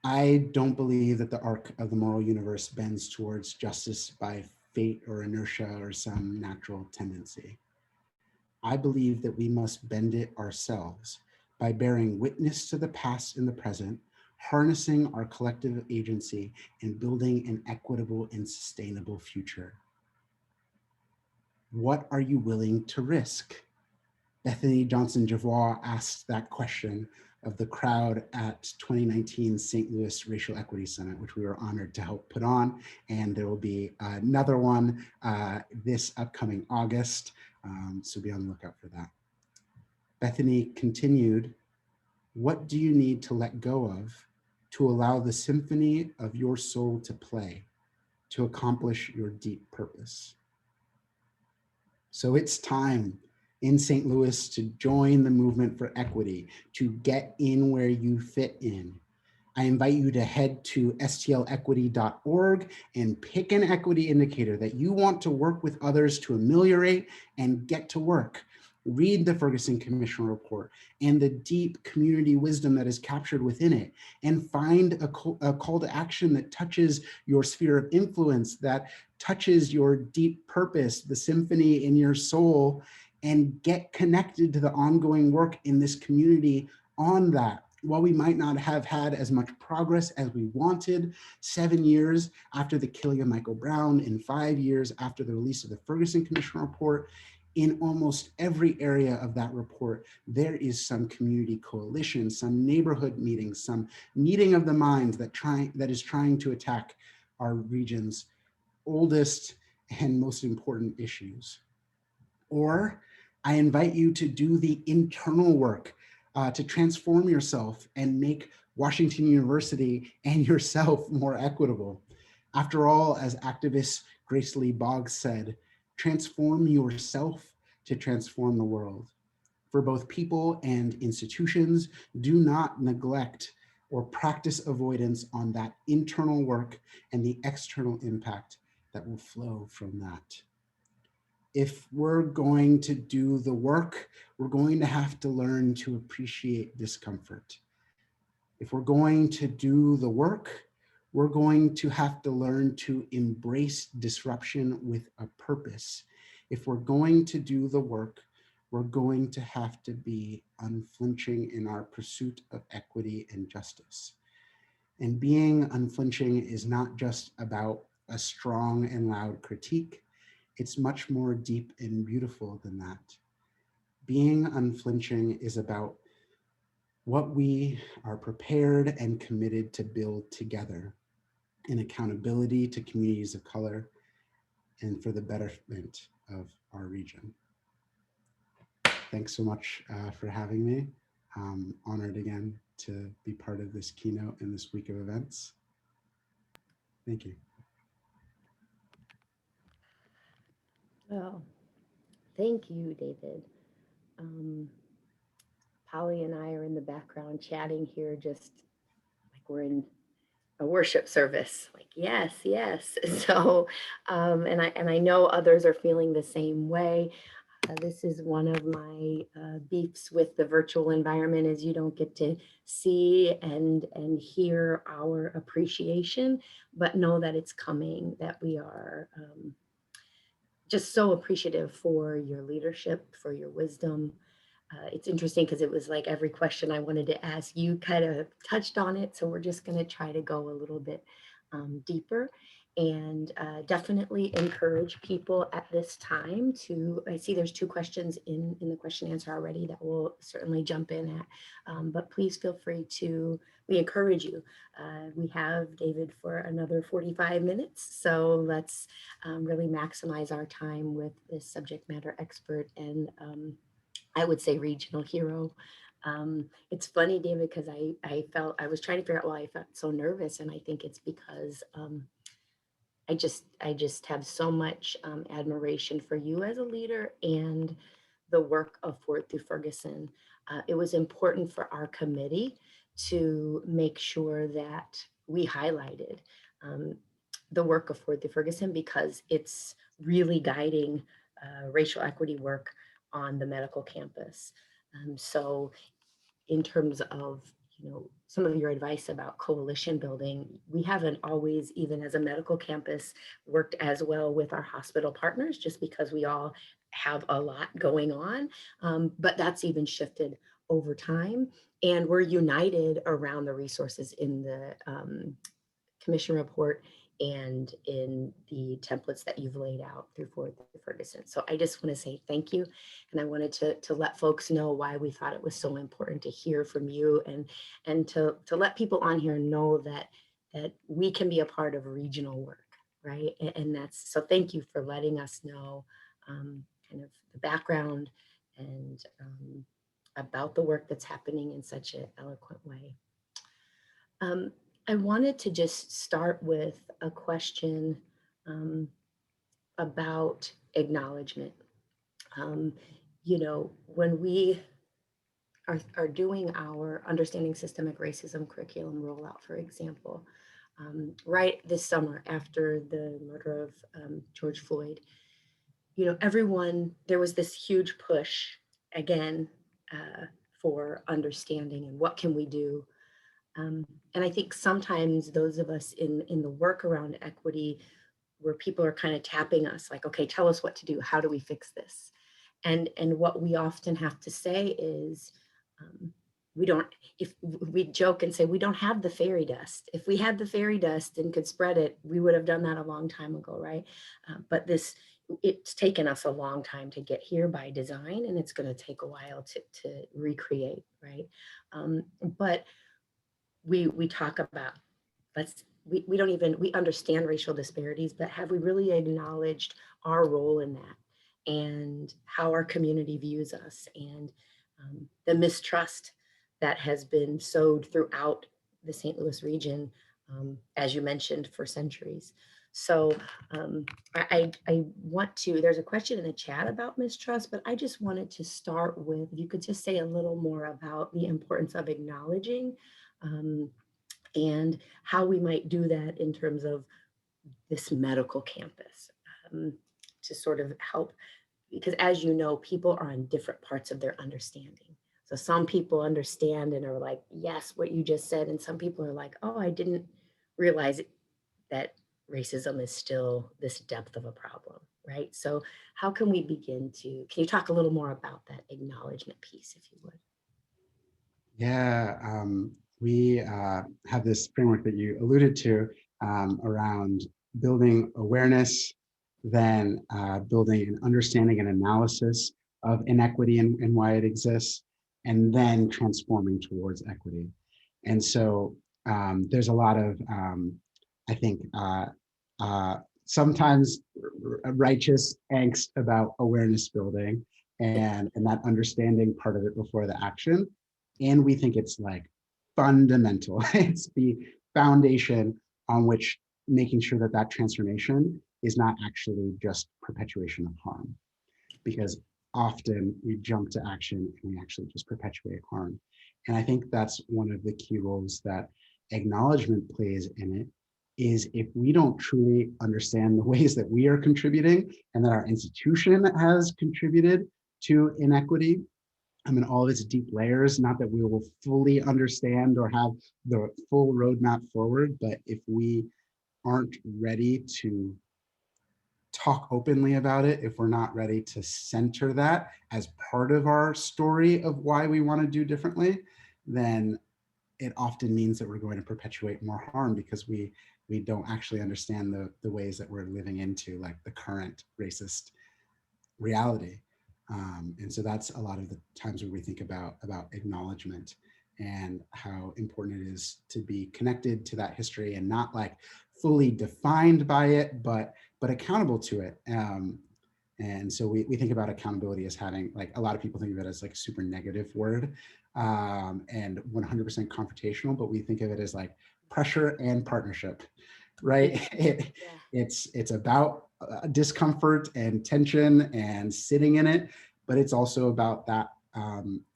Speaker 2: I don't believe that the arc of the moral universe bends towards justice by fate or inertia or some natural tendency. I believe that we must bend it ourselves by bearing witness to the past and the present, harnessing our collective agency, and building an equitable and sustainable future. What are you willing to risk? Bethany Johnson-Javois asked that question of the crowd at 2019 St. Louis Racial Equity Summit, which we were honored to help put on. And there will be another one this upcoming August. So be on the lookout for that. Bethany continued, what do you need to let go of to allow the symphony of your soul to play, to accomplish your deep purpose? So it's time in St. Louis to join the movement for equity, to get in where you fit in. I invite you to head to stlequity.org and pick an equity indicator that you want to work with others to ameliorate and get to work. Read the Ferguson Commission report and the deep community wisdom that is captured within it, and find a call to action that touches your sphere of influence, that touches your deep purpose, the symphony in your soul, and get connected to the ongoing work in this community on that. While we might not have had as much progress as we wanted 7 years after the killing of Michael Brown and 5 years after the release of the Ferguson Commission report, In almost every area of that report, there is some community coalition, some neighborhood meeting, some meeting of the minds that is trying to attack our region's oldest and most important issues. Or I invite you to do the internal work to transform yourself and make Washington University and yourself more equitable. After all, as activist Grace Lee Boggs said, transform yourself to transform the world. For both people and institutions, do not neglect or practice avoidance on that internal work and the external impact that will flow from that. If we're going to do the work, we're going to have to learn to appreciate discomfort. If we're going to do the work, we're going to have to learn to embrace disruption with a purpose. If we're going to do the work, we're going to have to be unflinching in our pursuit of equity and justice. And being unflinching is not just about a strong and loud critique. It's much more deep and beautiful than that. Being unflinching is about what we are prepared and committed to build together in accountability to communities of color and for the betterment of our region. Thanks so much for having me. I'm honored again to be part of this keynote in this week of events. Thank you.
Speaker 3: Well, thank you, David. Polly and I are in the background chatting here, just like we're in a worship service. Like, yes, yes. So, and I know others are feeling the same way. This is one of my beefs with the virtual environment is you don't get to see and hear our appreciation, but know that it's coming, that we are just so appreciative for your leadership, for your wisdom. It's interesting because it was like every question I wanted to ask, you kind of touched on it. So we're just going to try to go a little bit deeper and definitely encourage people at this time to, I see there's 2 questions in the question answer already that we'll certainly jump in at, but please feel free to, we encourage you. We have David for another 45 minutes. So let's really maximize our time with this subject matter expert and I would say regional hero. It's funny, David, because I was trying to figure out why I felt so nervous. And I think it's because I just have so much admiration for you as a leader and the work of Forward Through Ferguson. It was important for our committee to make sure that we highlighted the work of Forward Through Ferguson because it's really guiding racial equity work on the medical campus. So in terms of, some of your advice about coalition building, we haven't always, even as a medical campus, worked as well with our hospital partners just because we all have a lot going on. But that's even shifted over time. And we're united around the resources in the commission report and in the templates that you've laid out through Forward Through Ferguson. So I just want to say thank you. And I wanted to let folks know why we thought it was so important to hear from you and to let people on here know that we can be a part of regional work, right? And that's, so thank you for letting us know kind of the background and about the work that's happening in such an eloquent way. I wanted to just start with a question about acknowledgement. When we are doing our Understanding Systemic Racism curriculum rollout, for example, right this summer after the murder of George Floyd, everyone, there was this huge push again for understanding and what can we do. And I think sometimes those of us in the work around equity, where people are kind of tapping us like, okay, tell us what to do. How do we fix this? And what we often have to say is, if we joke and say, we don't have the fairy dust. If we had the fairy dust and could spread it, we would have done that a long time ago, right? But it's taken us a long time to get here by design, and it's going to take a while to recreate, right? But we talk about, we don't even, we understand racial disparities, but have we really acknowledged our role in that and how our community views us, and the mistrust that has been sowed throughout the St. Louis region, as you mentioned, for centuries. So I want to, there's a question in the chat about mistrust, but I just wanted to start with, if you could just say a little more about the importance of acknowledging and how we might do that in terms of this medical campus, to sort of help, because as you know, people are on different parts of their understanding. So some people understand and are like, yes, what you just said. And some people are like, oh, I didn't realize that racism is still this depth of a problem, right? So how can we begin to, can you talk a little more about that acknowledgement piece, if you would?
Speaker 2: Yeah, we have this framework that you alluded to around building awareness, then building an understanding and analysis of inequity and why it exists, and then transforming towards equity. And so there's a lot of, I think, sometimes righteous angst about awareness building and that understanding part of it before the action. And we think it's like fundamental. It's the foundation on which making sure that that transformation is not actually just perpetuation of harm. Because often we jump to action and we actually just perpetuate harm. And I think that's one of the key roles that acknowledgement plays in it, is if we don't truly understand the ways that we are contributing and that our institution has contributed to inequity, I mean, all of its deep layers, not that we will fully understand or have the full roadmap forward, but if we aren't ready to talk openly about it, if we're not ready to center that as part of our story of why we want to do differently, then it often means that we're going to perpetuate more harm because we don't actually understand the ways that we're living into like the current racist reality. And so that's a lot of the times where we think about acknowledgement and how important it is to be connected to that history and not like fully defined by it, but accountable to it. And so we think about accountability as having, like, a lot of people think of it as like a super negative word and 100% confrontational, but we think of it as like pressure and partnership, right? It's about discomfort and tension and sitting in it, but it's also about that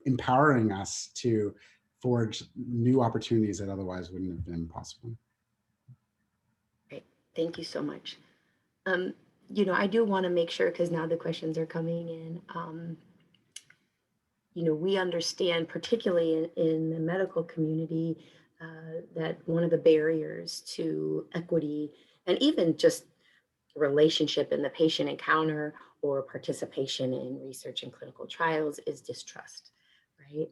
Speaker 2: empowering us to forge new opportunities that otherwise wouldn't have been possible.
Speaker 3: Great, thank you so much. You know, I do want to make sure, because now the questions are coming in. You know, we understand, particularly in the medical community, that one of the barriers to equity and even just relationship in the patient encounter or participation in research and clinical trials is distrust, right?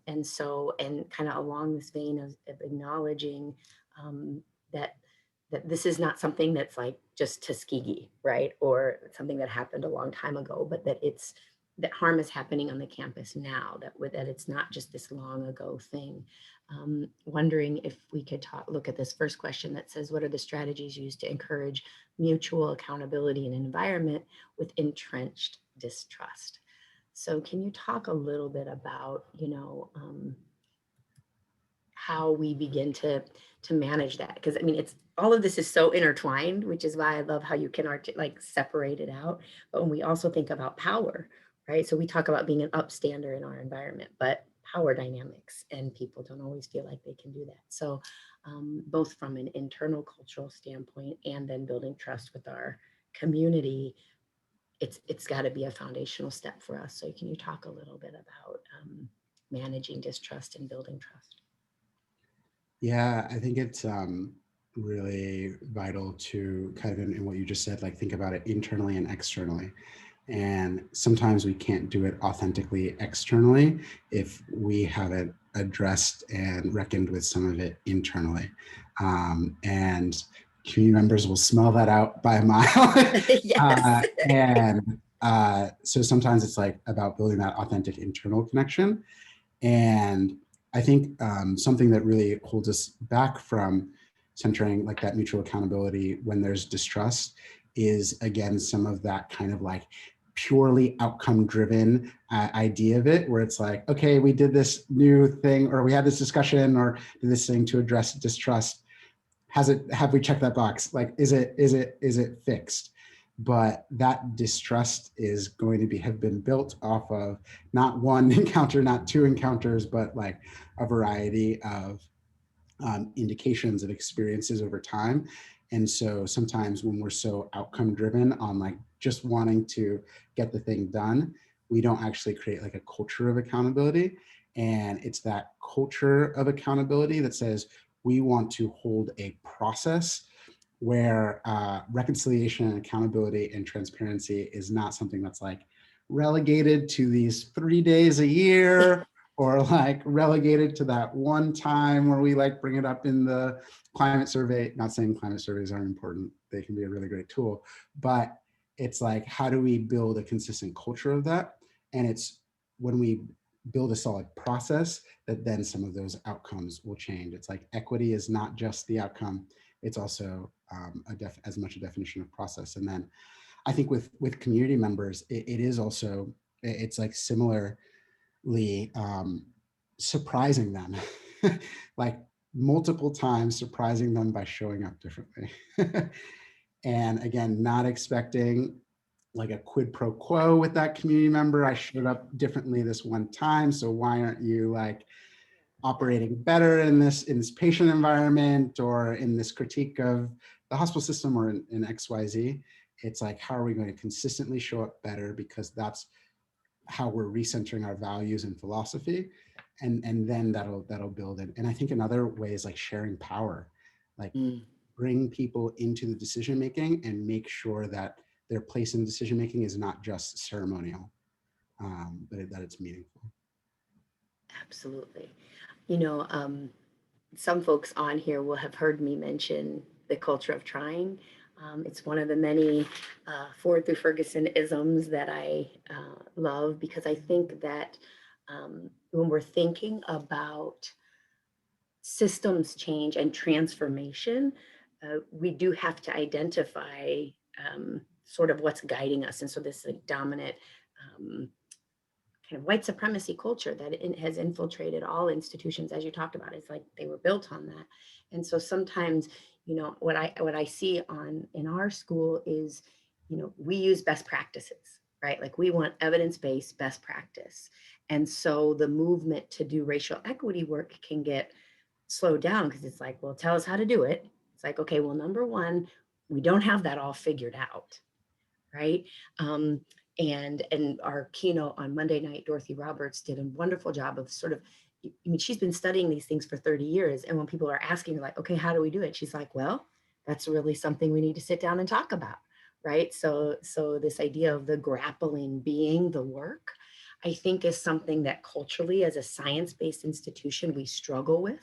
Speaker 3: And so, and kind of along this vein of acknowledging that this is not something that's like just Tuskegee, right? Or something that happened a long time ago, but that that harm is happening on the campus now, that it's not just this long ago thing. Wondering if we could look at this first question that says, what are the strategies used to encourage mutual accountability in an environment with entrenched distrust? So can you talk a little bit about, you know, how we begin to manage that? Because I mean, it's, all of this is so intertwined, which is why I love how you can like separate it out. But when we also think about power, right? So we talk about being an upstander in our environment, but power dynamics, and people don't always feel like they can do that. So both from an internal cultural standpoint and then building trust with our community, it's got to be a foundational step for us. So can you talk a little bit about managing distrust and building trust?
Speaker 2: Yeah, I think it's really vital to kind of in what you just said, like think about it internally and externally. And sometimes we can't do it authentically externally if we haven't addressed and reckoned with some of it internally. And community members will smell that out by a mile.
Speaker 3: Yes.
Speaker 2: So sometimes it's like about building that authentic internal connection. And I think something that really holds us back from centering like that mutual accountability when there's distrust is, again, some of that kind of like purely outcome driven idea of it, where it's like, okay, we did this new thing, or we had this discussion, or did this thing to address distrust. Have we checked that box? Like, is it fixed? But that distrust is going to have been built off of not one encounter, not two encounters, but like a variety of indications of experiences over time. And so sometimes when we're so outcome driven on like just wanting to get the thing done, we don't actually create like a culture of accountability. And it's that culture of accountability that says we want to hold a process where reconciliation and accountability and transparency is not something that's like relegated to these 3 days a year, or like relegated to that one time where we like bring it up in the climate survey. Not saying climate surveys aren't important, they can be a really great tool, but it's like, how do we build a consistent culture of that? And it's when we build a solid process that then some of those outcomes will change. It's like equity is not just the outcome, it's also as much a definition of process. And then I think with community members, it is also, it's like similarly surprising them, like multiple times surprising them by showing up differently. And again, not expecting like a quid pro quo with that community member. I showed up differently this one time, so why aren't you like operating better in this patient environment, or in this critique of the hospital system, or in XYZ? It's like, how are we going to consistently show up better? Because that's how we're recentering our values and philosophy. And then that'll build it. And I think another way is like sharing power, like bring people into the decision-making and make sure that their place in decision-making is not just ceremonial, but that it's meaningful.
Speaker 3: Absolutely. You know, some folks on here will have heard me mention the culture of trying. It's one of the many Forward Through Ferguson isms that I love, because I think that when we're thinking about systems change and transformation, we do have to identify sort of what's guiding us. And so this like dominant kind of white supremacy culture that has infiltrated all institutions, as you talked about, it's like they were built on that. And so sometimes, you know, what I see in our school is, you know, we use best practices, right? Like we want evidence-based best practice. And so the movement to do racial equity work can get slowed down, because it's like, well, tell us how to do it. It's like, okay, well, number one, we don't have that all figured out, right? And our keynote on Monday night, Dorothy Roberts did a wonderful job of sort of, I mean, she's been studying these things for 30 years. And when people are asking her like, okay, how do we do it? She's like, well, that's really something we need to sit down and talk about, right? So this idea of the grappling being the work, I think is something that culturally as a science-based institution, we struggle with.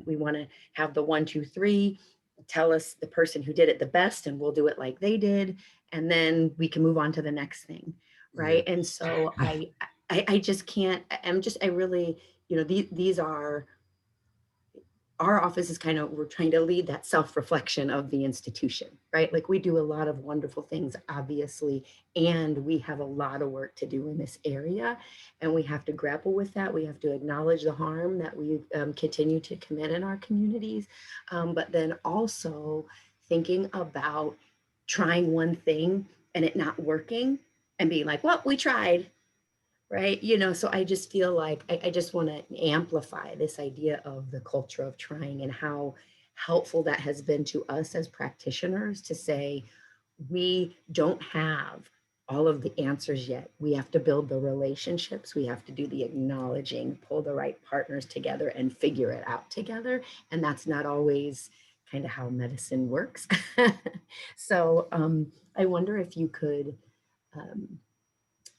Speaker 3: We want to have the 1, 2, 3, tell us the person who did it the best and we'll do it like they did. And then we can move on to the next thing. Right. And so I just can't, I really, you know, these are, our office is kind of, we're trying to lead that self-reflection of the institution, right? Like we do a lot of wonderful things, obviously, and we have a lot of work to do in this area, and we have to grapple with that. We have to acknowledge the harm that we continue to commit in our communities, but then also thinking about trying one thing and it not working and being like, well, we tried. Right. You know, so I just feel like I just want to amplify this idea of the culture of trying and how helpful that has been to us as practitioners to say, we don't have all of the answers yet. We have to build the relationships. We have to do the acknowledging, pull the right partners together and figure it out together. And that's not always kind of how medicine works. So I wonder if you could,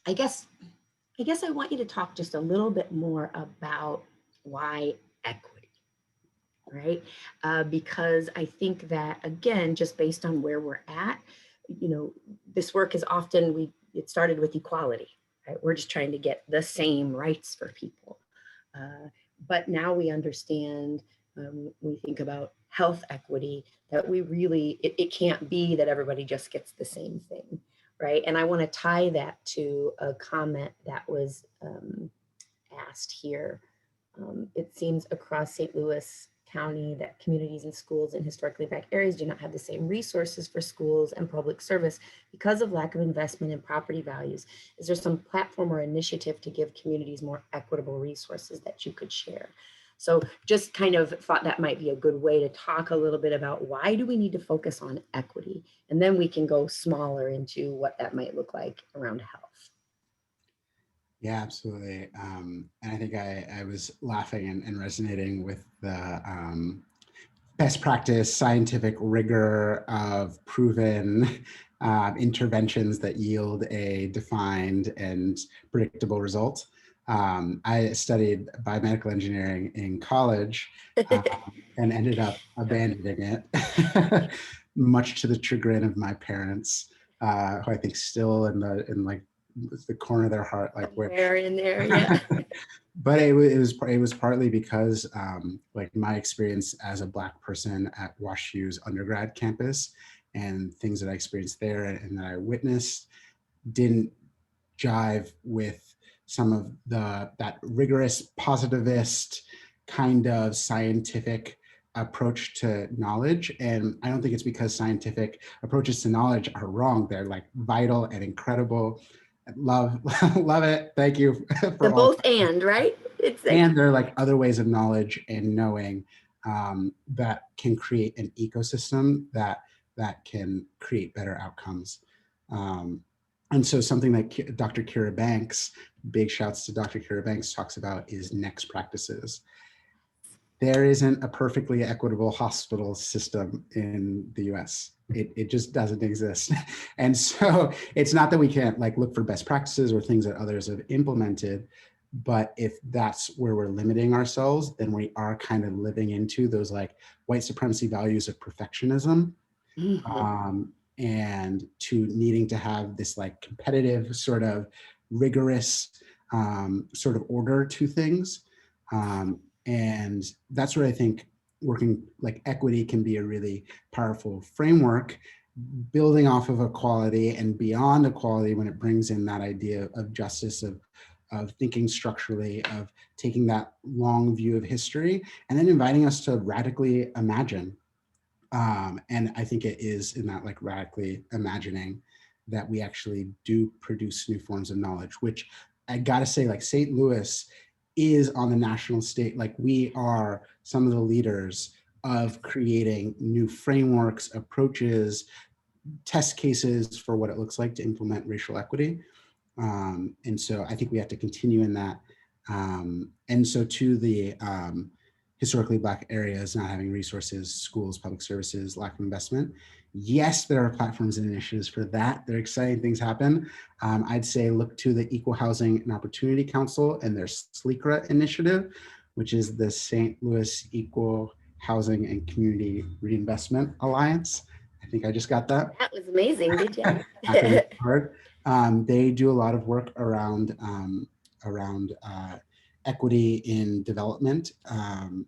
Speaker 3: I guess I want you to talk just a little bit more about why equity. right? Because I think that, again, just based on where we're at, you know, this work is often, it started with equality, right? We're just trying to get the same rights for people. But now we understand, we think about health equity, that we really, it can't be that everybody just gets the same thing, right? And I want to tie that to a comment that was asked here. It seems across St. Louis County that communities and schools in historically black areas do not have the same resources for schools and public service because of lack of investment in property values. Is there some platform or initiative to give communities more equitable resources that you could share? So just kind of thought that might be a good way to talk a little bit about why do we need to focus on equity? And then we can go smaller into what that might look like around health.
Speaker 2: Yeah, absolutely. And I think I was laughing and resonating with the best practice scientific rigor of proven interventions that yield a defined and predictable result. I studied biomedical engineering in college and ended up abandoning it, much to the chagrin of my parents, who I think still in like the corner of their heart, like
Speaker 3: where in there, yeah.
Speaker 2: But it was partly because like my experience as a Black person at WashU's undergrad campus and things that I experienced there and that I witnessed didn't jive with some of that rigorous positivist kind of scientific approach to knowledge. And I don't think it's because scientific approaches to knowledge are wrong. They're like vital and incredible. Love it. Thank you for
Speaker 3: the both and, right?
Speaker 2: It's like, and there are like other ways of knowledge and knowing that can create an ecosystem that can create better outcomes. And so something that Dr. Kira Banks, big shouts to Dr. Kira Banks, talks about is next practices. There isn't a perfectly equitable hospital system in the US. It just doesn't exist. And so it's not that we can't like look for best practices or things that others have implemented, but if that's where we're limiting ourselves, then we are kind of living into those like white supremacy values of perfectionism. Mm-hmm. And to needing to have this like competitive sort of rigorous sort of order to things. And that's where I think working like equity can be a really powerful framework, building off of equality and beyond equality when it brings in that idea of justice, of thinking structurally, of taking that long view of history, and then inviting us to radically imagine. And I think it is in that like radically imagining that we actually do produce new forms of knowledge, which I gotta say, like St. Louis is on the national stage. Like we are some of the leaders of creating new frameworks, approaches, test cases for what it looks like to implement racial equity. And so I think we have to continue in that. And so to the historically Black areas not having resources, schools, public services, lack of investment, yes, there are platforms and initiatives for that. There are exciting things happen. I'd say look to the Equal Housing and Opportunity Council and their SLECRA initiative, which is the St. Louis Equal Housing and Community Reinvestment Alliance. I think I just got that.
Speaker 3: That was amazing, did you?
Speaker 2: They do a lot of work around equity in development. And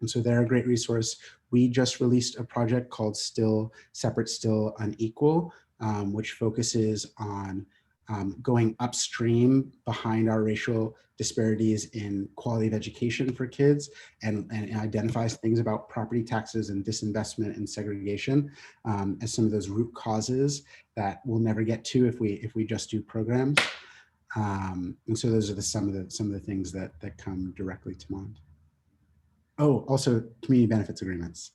Speaker 2: so they're a great resource. We just released a project called Still Separate, Still Unequal, which focuses on going upstream behind our racial disparities in quality of education for kids and identifies things about property taxes and disinvestment and segregation as some of those root causes that we'll never get to if we just do programs. And so those are some of the things that come directly to mind. Oh, also community benefits agreements.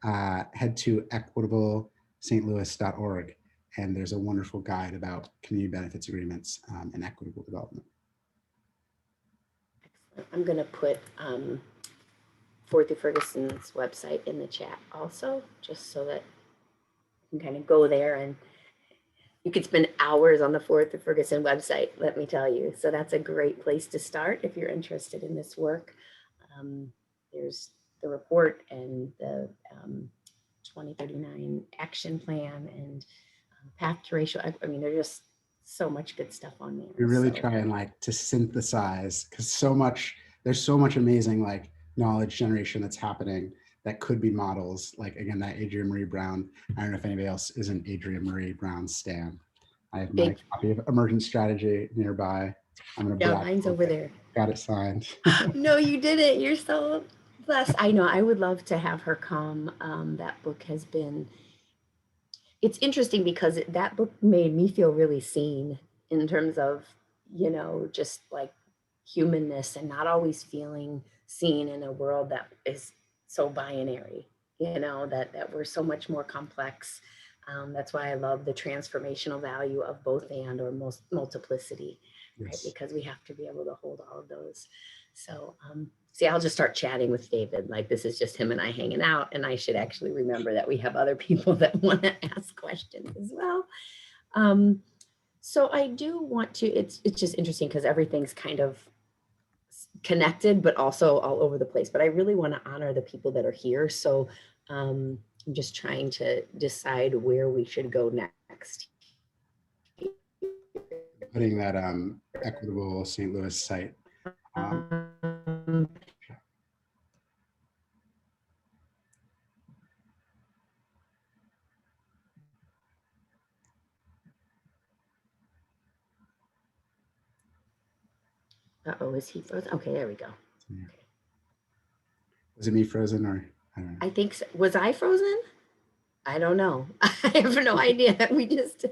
Speaker 2: Head to equitablestlouis.org and there's a wonderful guide about community benefits agreements and equitable development.
Speaker 3: Excellent. I'm going to put Forward Through Ferguson's website in the chat also, just so that you can kind of go there, and you could spend hours on the Forward Through Ferguson website, let me tell you. So that's a great place to start if you're interested in this work. There's the report and the 2039 action plan and path to racial. I mean, there's just so much good stuff on there.
Speaker 2: We really
Speaker 3: So,
Speaker 2: try and like to synthesize, because there's so much amazing like knowledge generation that's happening that could be models. Like again, that Adrienne Maree Brown. I don't know if anybody else is an Adrienne Maree Brown stan. I have my copy of Emergent Strategy nearby. I'm gonna
Speaker 3: yeah, mine's over there.
Speaker 2: Got it signed.
Speaker 3: No, you didn't. You're so blessed. I know. I would love to have her come. That book has been. It's interesting because that book made me feel really seen in terms of, you know, just like humanness and not always feeling seen in a world that is so binary, you know, that we're so much more complex. That's why I love the transformational value of both and or multiplicity, right?
Speaker 2: Yes.
Speaker 3: Because we have to be able to hold all of those. So, see, I'll just start chatting with David. Like this is just him and I hanging out, and I should actually remember that we have other people that want to ask questions as well. So I do want to. It's just interesting because everything's kind of connected, but also all over the place. But I really want to honor the people that are here. So I'm just trying to decide where we should go next.
Speaker 2: Putting that Equitable St. Louis site.
Speaker 3: Uh-oh, is he frozen? Okay, there we go.
Speaker 2: Okay. Was it me frozen or I don't know?
Speaker 3: I think so. Was I frozen? I don't know. I have no idea. We just,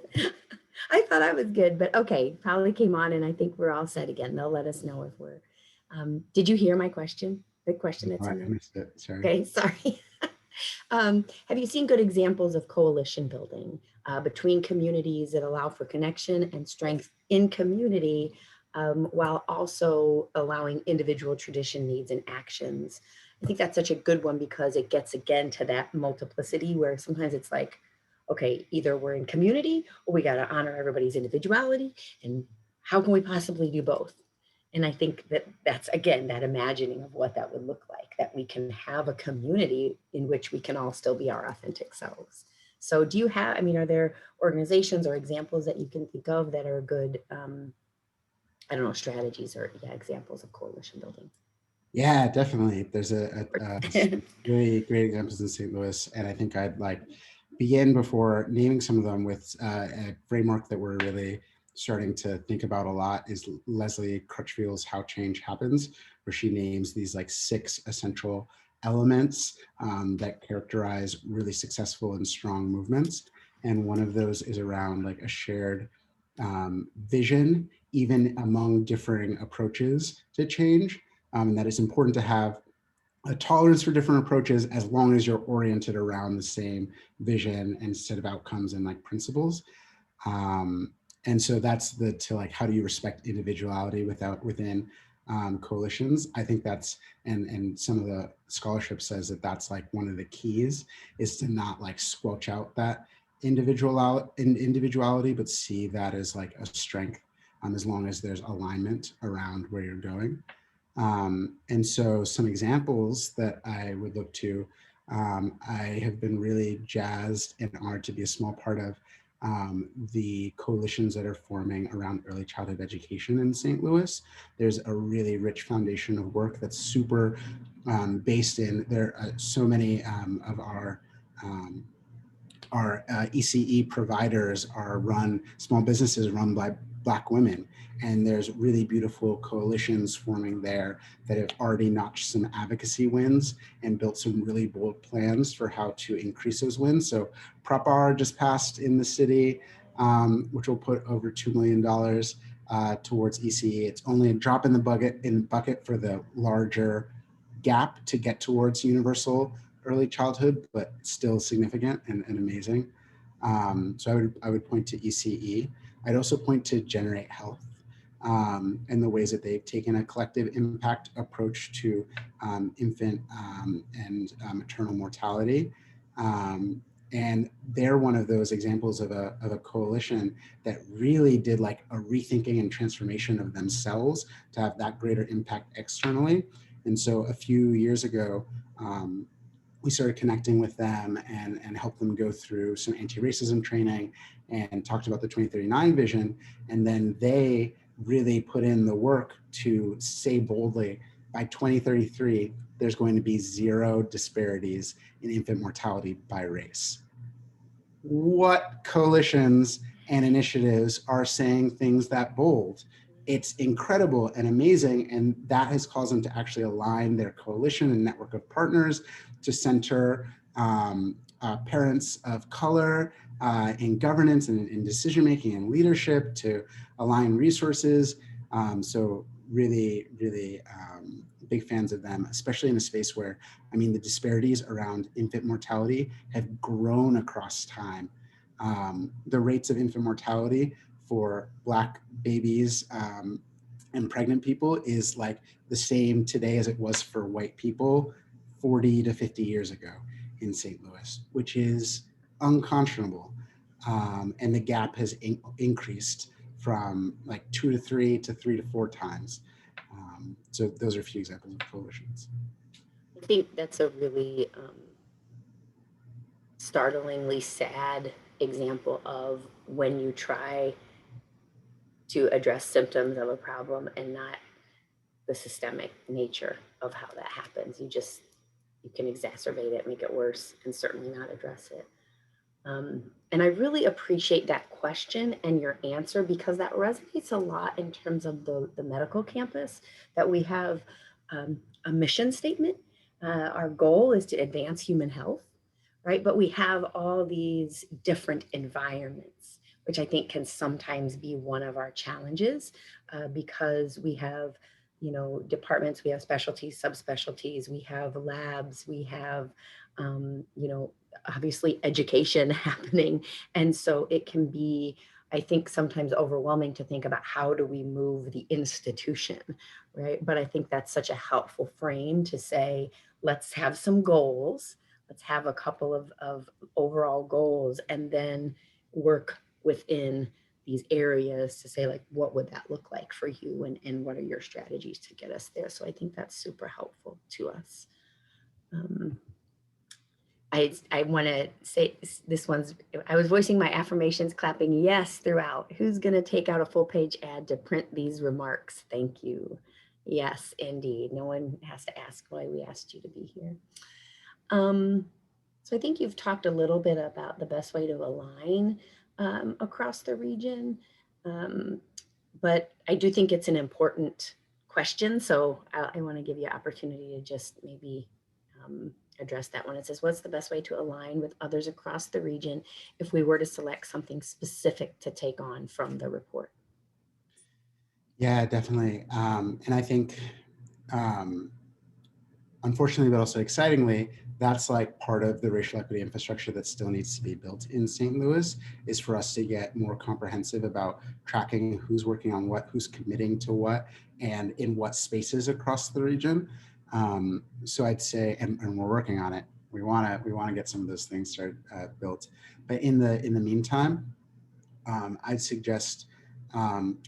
Speaker 3: I thought I was good, but okay. Probably came on and I think we're all set again. They'll let us know if we're, did you hear my question? The question that's in there?
Speaker 2: I missed it, sorry.
Speaker 3: Okay, sorry. Have you seen good examples of coalition building between communities that allow for connection and strength in community while also allowing individual tradition needs and actions? I think that's such a good one because it gets again to that multiplicity where sometimes it's like, okay, either we're in community or we got to honor everybody's individuality. And how can we possibly do both? And I think that that's, again, that imagining of what that would look like, that we can have a community in which we can all still be our authentic selves. So do you have, I mean, are there organizations or examples that you can think of that are good, I don't know, strategies or examples of coalition building?
Speaker 2: Yeah, definitely. There's some really great examples in St. Louis. And I think I'd like begin before naming some of them with a framework that we're really starting to think about a lot is Leslie Crutchfield's How Change Happens, where she names these like 6 essential elements that characterize really successful and strong movements. And one of those is around like a shared vision, even among differing approaches to change. That it's important to have a tolerance for different approaches as long as you're oriented around the same vision and set of outcomes and like principles. And so that's to like, how do you respect individuality within coalitions? I think that's, and some of the scholarship says that that's like one of the keys is to not like squelch out that individuality, but see that as like a strength as long as there's alignment around where you're going. And so some examples that I would look to, I have been really jazzed and honored to be a small part of the coalitions that are forming around early childhood education in St. Louis. There's a really rich foundation of work that's super based in there. So many of our ECE providers are small businesses run by Black women. And there's really beautiful coalitions forming there that have already notched some advocacy wins and built some really bold plans for how to increase those wins. So Prop R just passed in the city, which will put over $2 million towards ECE. It's only a drop in the bucket for the larger gap to get towards universal early childhood, but still significant and amazing. So I would point to ECE. I'd also point to Generate Health and the ways that they've taken a collective impact approach to infant and maternal mortality. And they're one of those examples of a coalition that really did like a rethinking and transformation of themselves to have that greater impact externally. And so a few years ago, we started connecting with them and helped them go through some anti-racism training and talked about the 2039 vision. And then they really put in the work to say boldly, by 2033, there's going to be 0 disparities in infant mortality by race. What coalitions and initiatives are saying things that bold? It's incredible and amazing, and that has caused them to actually align their coalition and network of partners to center parents of color in governance and in decision-making and leadership, to align resources. So really, really big fans of them, especially in a space where, I mean, the disparities around infant mortality have grown across time. The rates of infant mortality for Black babies and pregnant people is like the same today as it was for white people 40 to 50 years ago in St. Louis, which is unconscionable. And the gap has increased from like 2 to 3 to 3 to 4 times. So those are a few examples of coalitions.
Speaker 3: I think that's a really startlingly sad example of when you try to address symptoms of a problem and not the systemic nature of how that happens. You can exacerbate it, make it worse, and certainly not address it. And I really appreciate that question and your answer, because that resonates a lot in terms of the medical campus, that we have a mission statement. Our goal is to advance human health, right? But we have all these different environments, which I think can sometimes be one of our challenges, because we have, departments, we have specialties, subspecialties, we have labs, we have, obviously education happening. And so it can be, I think, sometimes overwhelming to think about how do we move the institution, right? But I think that's such a helpful frame to say, let's have some goals. Let's have a couple of overall goals, and then work within these areas to say, like, what would that look like for you, and what are your strategies to get us there? So I think that's super helpful to us. I want to say this one's, I was voicing my affirmations, clapping yes throughout. Who's going to take out a full page ad to print these remarks? Thank you. Yes, indeed. No one has to ask why we asked you to be here. So I think you've talked a little bit about the best way to align across the region, but I do think it's an important question. So I want to give you an opportunity to just maybe address that one. It says, what's the best way to align with others across the region if we were to select something specific to take on from the report?
Speaker 2: Yeah, definitely. And I think, unfortunately, but also excitingly, that's like part of the racial equity infrastructure that still needs to be built in St. Louis, is for us to get more comprehensive about tracking who's working on what, who's committing to what, and in what spaces across the region. So I'd say, and we're working on it. We want to get some of those things started built. But in the meantime, I'd suggest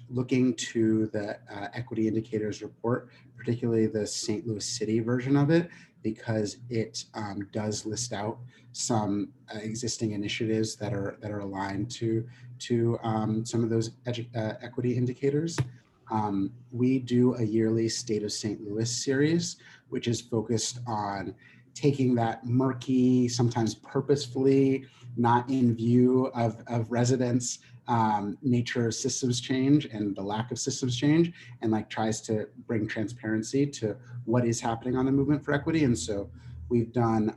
Speaker 2: looking to the equity indicators report, particularly the St. Louis City version of it, because it does list out some existing initiatives that are aligned to some of those equity indicators. We do a yearly State of St. Louis series, which is focused on taking that murky, sometimes purposefully not in view of residents, nature of systems change and the lack of systems change, and like tries to bring transparency to what is happening on the movement for equity. And so we've done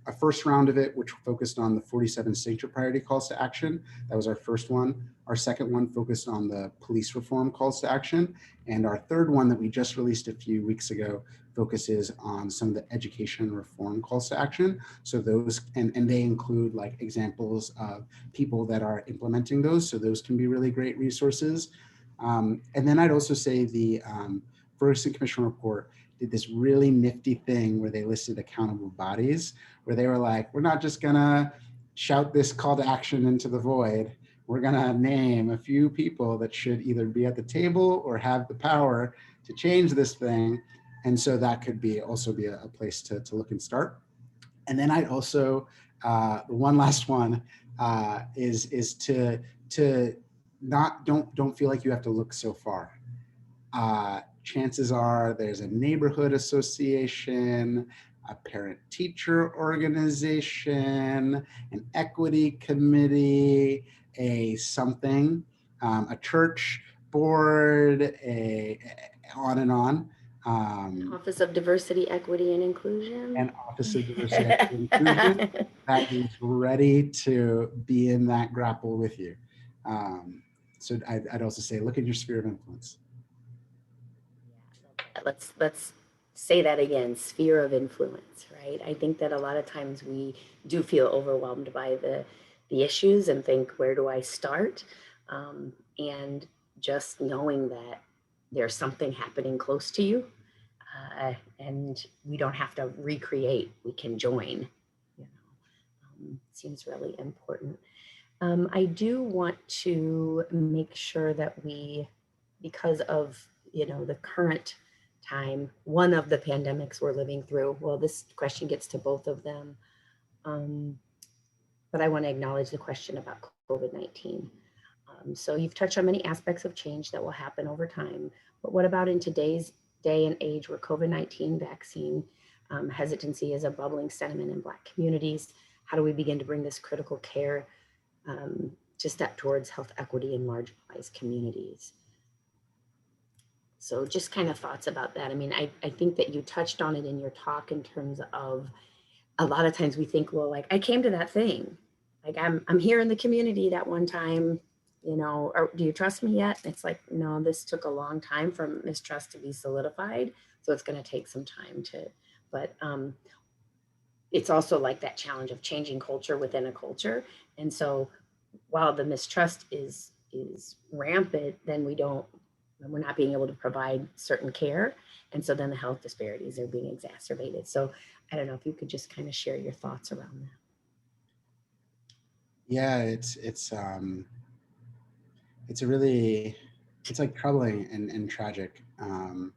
Speaker 2: a first round of it, which focused on the 47 signature priority calls to action. That was our first one. Our second one focused on the police reform calls to action. And our third one that we just released a few weeks ago focuses on some of the education reform calls to action. So those, and they include like examples of people that are implementing those. So those can be really great resources. And then I'd also say the Ferguson Commission report did this really nifty thing where they listed accountable bodies, where they were like, we're not just gonna shout this call to action into the void. We're gonna name a few people that should either be at the table or have the power to change this thing. And so that could be also be a place to look and start. And then I'd also, one last one is to don't feel like you have to look so far. Chances are there's a neighborhood association, a parent-teacher organization, an equity committee, a church board, on and on.
Speaker 3: Office of Diversity, Equity, and Inclusion.
Speaker 2: And Office of Diversity, Equity, and Inclusion that is ready to be in that grapple with you. So I'd also say, look at your sphere of influence.
Speaker 3: Let's say that again, sphere of influence, right? I think that a lot of times we do feel overwhelmed by the issues and think, where do I start? And just knowing that there's something happening close to you, and we don't have to recreate, we can join, seems really important. I do want to make sure that we, because of, the current time, one of the pandemics we're living through, well, this question gets to both of them, but I want to acknowledge the question about COVID-19. So you've touched on many aspects of change that will happen over time, but what about in today's day and age where COVID-19 vaccine hesitancy is a bubbling sentiment in Black communities? How do we begin to bring this critical care to step towards health equity in marginalized communities? So just kind of thoughts about that. I mean, I think that you touched on it in your talk in terms of a lot of times we think, well, like I came to that thing, like I'm here in the community that one time, or do you trust me yet? It's like, no, this took a long time for mistrust to be solidified. So it's going to take some time but it's also like that challenge of changing culture within a culture. And so while the mistrust is rampant, then we're not being able to provide certain care. And so then the health disparities are being exacerbated. So I don't know if you could just kind of share your thoughts around that.
Speaker 2: Yeah, it's like troubling and tragic. And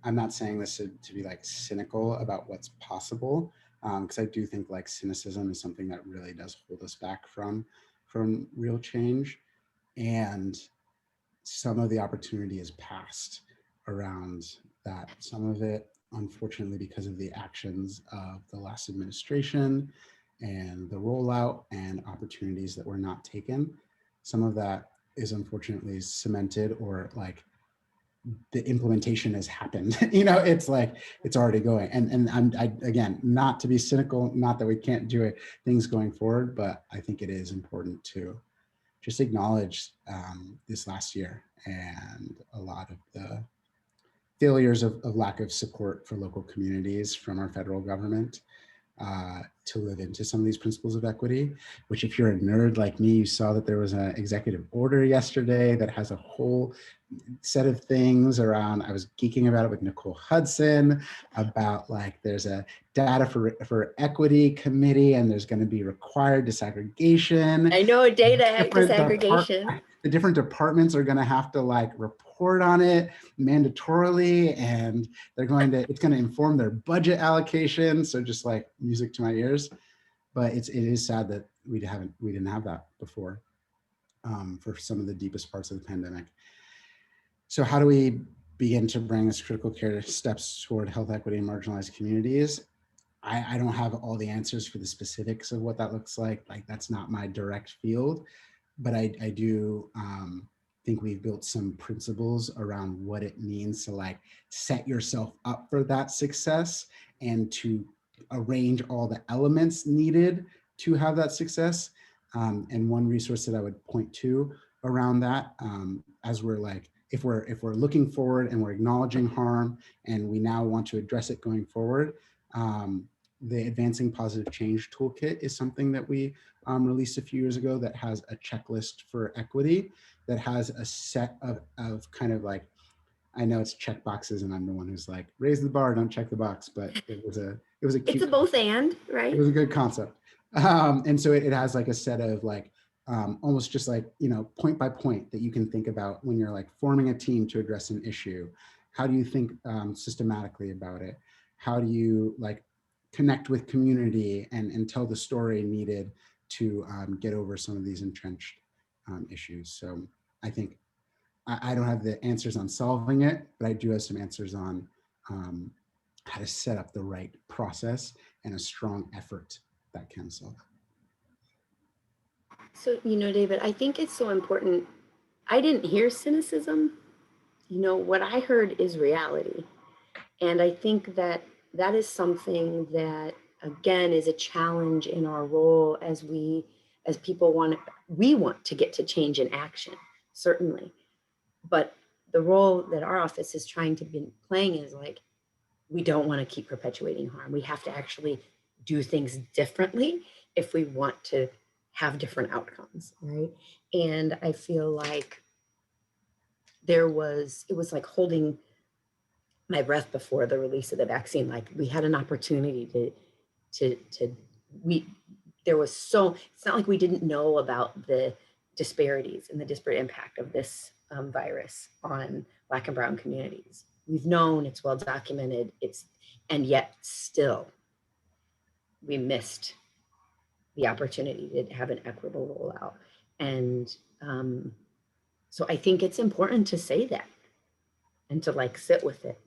Speaker 2: I'm not saying this to be like cynical about what's possible, because I do think like cynicism is something that really does hold us back from real change. And some of the opportunity is past around that. Some of it, unfortunately, because of the actions of the last administration and the rollout and opportunities that were not taken. Some of that is unfortunately cemented, or like the implementation has happened. It's like it's already going. And I again, not to be cynical, not that we can't do it, things going forward, but I think it is important to just acknowledge this last year and a lot of the failures of lack of support for local communities from our federal government to live into some of these principles of equity, which if you're a nerd like me, you saw that there was an executive order yesterday that has a whole set of things around. I was geeking about it with Nicole Hudson about like there's a data for equity committee and there's going to be required disaggregation.
Speaker 3: I know, data disaggregation.
Speaker 2: The different departments are going to have to like report on it mandatorily, and it's going to inform their budget allocation. So just like music to my ears, but it is sad that we didn't have that before for some of the deepest parts of the pandemic. So how do we begin to bring this critical care steps toward health equity in marginalized communities? I don't have all the answers for the specifics of what that looks like. Like that's not my direct field, but I do think we've built some principles around what it means to like set yourself up for that success and to arrange all the elements needed to have that success. And one resource that I would point to around that, as we're like, if we're looking forward and we're acknowledging harm and we now want to address it going forward, the Advancing Positive Change Toolkit is something that we released a few years ago that has a checklist for equity, that has a set of kind of like, I know it's check boxes and I'm the one who's like, raise the bar, don't check the box, but it was a cute,
Speaker 3: it's a both and, right?
Speaker 2: It was a good concept. And so it has like a set of like, almost just like, point by point that you can think about when you're like forming a team to address an issue. How do you think systematically about it? How do you like connect with community and tell the story needed to get over some of these entrenched issues? So I think I don't have the answers on solving it, but I do have some answers on how to set up the right process and a strong effort that can solve.
Speaker 3: So, David, I think it's so important. I didn't hear cynicism. What I heard is reality. And I think that that is something that, again, is a challenge in our role as people we want to get to change in action, certainly. But the role that our office is trying to be playing is like, we don't want to keep perpetuating harm. We have to actually do things differently if we want to have different outcomes, right? And I feel like it was like holding my breath before the release of the vaccine. Like, we had an opportunity there was it's not like we didn't know about the disparities and the disparate impact of this virus on Black and Brown communities. We've known, it's well documented, and yet still we missed the opportunity to have an equitable rollout. And so I think it's important to say that and to like sit with it.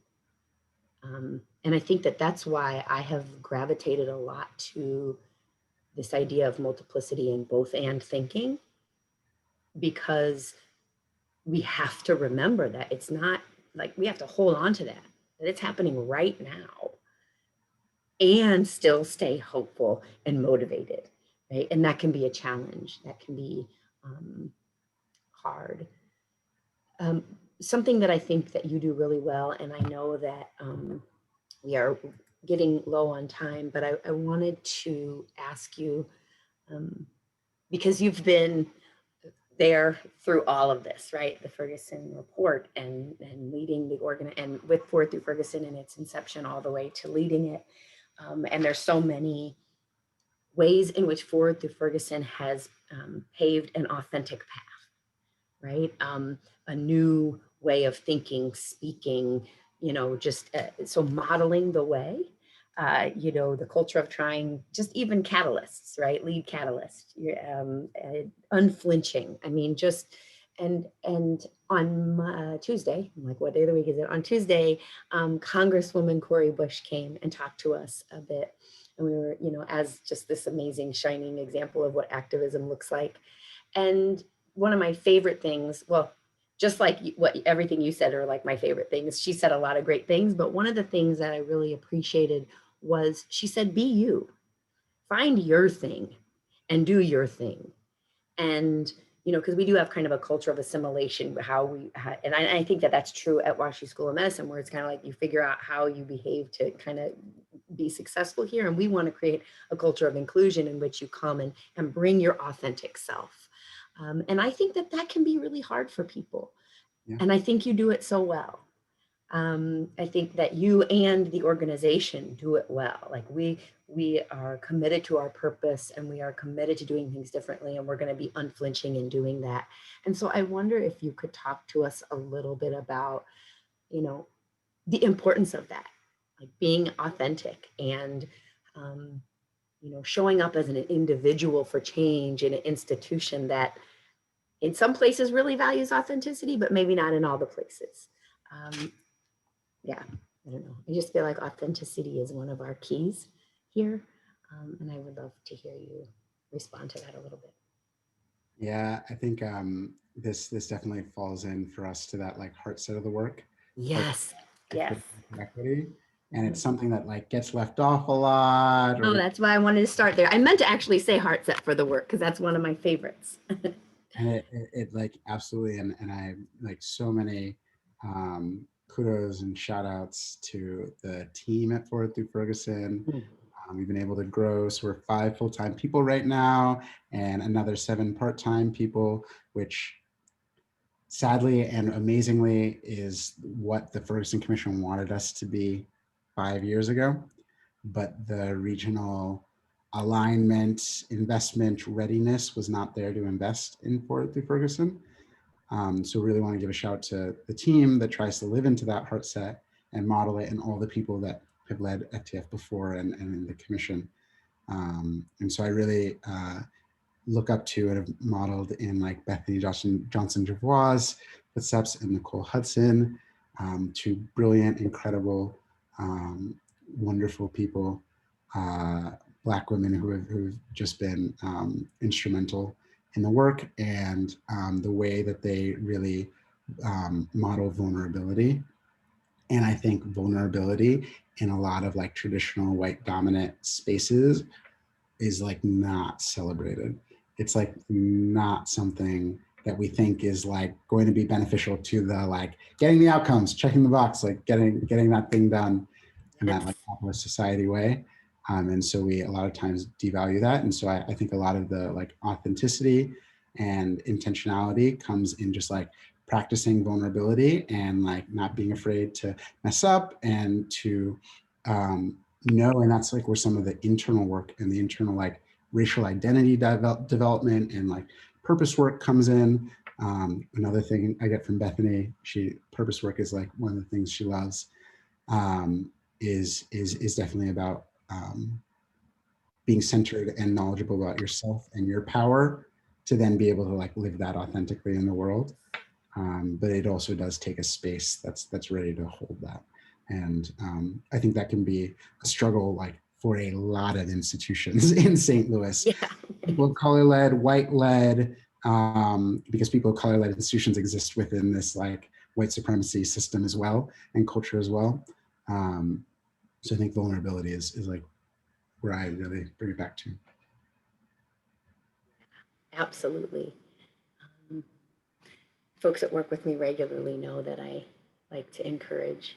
Speaker 3: And I think that that's why I have gravitated a lot to this idea of multiplicity and both and thinking, because we have to remember that it's not like we have to hold on to that it's happening right now and still stay hopeful and motivated, right? And that can be a challenge. That can be hard. Something that I think that you do really well, and I know that we are getting low on time, but I wanted to ask you, because you've been there through all of this, right? The Ferguson report and leading the and with Forward Through Ferguson and its inception all the way to leading it. And there's so many ways in which Forward Through Ferguson has paved an authentic path, right? A new way of thinking, speaking, just so modeling the way, the culture of trying, just even catalysts, right? Lead catalyst, unflinching. I mean, just, and on Tuesday, I'm like, what day of the week is it? On Tuesday, Congresswoman Cori Bush came and talked to us a bit. And we were, as just this amazing shining example of what activism looks like. And one of my favorite things, well, just like everything you said are like my favorite things. She said a lot of great things, but one of the things that I really appreciated was she said, be you, find your thing and do your thing. And, because we do have kind of a culture of assimilation, and I think that that's true at WashU School of Medicine, where it's kind of like you figure out how you behave to kind of be successful here. And we want to create a culture of inclusion in which you come and bring your authentic self. And I think that can be really hard for people. Yeah. And I think you do it so well. I think that you and the organization do it well. Like we are committed to our purpose and we are committed to doing things differently, and we're going to be unflinching in doing that. And so I wonder if you could talk to us a little bit about, the importance of that, like being authentic and, showing up as an individual for change in an institution that in some places really values authenticity, but maybe not in all the places. Yeah, I don't know. I just feel like authenticity is one of our keys here. And I would love to hear you respond to that a little bit.
Speaker 2: Yeah, I think this definitely falls in for us to that like heart set of the work.
Speaker 3: Yes, yes.
Speaker 2: Equity. And it's something that like gets left off a lot.
Speaker 3: Oh, that's why I wanted to start there. I meant to actually say heart set for the work because that's one of my favorites.
Speaker 2: And it like absolutely, and I like so many kudos and shout outs to the team at Forward Through Ferguson. We've been able to grow, so we're 5 full-time people right now and another 7 part-time people, which sadly and amazingly is what the Ferguson Commission wanted us to be 5 years ago. But the regional alignment, investment readiness was not there to invest in Forward Through Ferguson. So really want to give a shout to the team that tries to live into that heart set and model it, and all the people that have led FTF before and in the commission. And so I really look up to and have modeled in like Bethany Johnson-Gervois' footsteps and Nicole Hudson, two brilliant, incredible, wonderful people, Black women who've just been instrumental in the work, and the way that they really model vulnerability. And I think vulnerability in a lot of like traditional white dominant spaces is like not celebrated. It's like not something that we think is like going to be beneficial to the like getting the outcomes, checking the box, like getting that thing done in that like capitalist society way. And so we a lot of times devalue that. And so I think a lot of the like authenticity and intentionality comes in just like practicing vulnerability and like not being afraid to mess up and to know. And that's like where some of the internal work and the internal like racial identity development and like purpose work comes in. Another thing I get from Bethany, purpose work is like one of the things she loves, is definitely about being centered and knowledgeable about yourself and your power to then be able to like live that authentically in the world. But it also does take a space that's ready to hold that. And I think that can be a struggle like for a lot of institutions in St. Louis.
Speaker 3: Yeah.
Speaker 2: People of color-led, white-led, because people of color-led institutions exist within this like white supremacy system as well and culture as well. So I think vulnerability is like where I really bring it back to.
Speaker 3: Absolutely. Folks that work with me regularly know that I like to encourage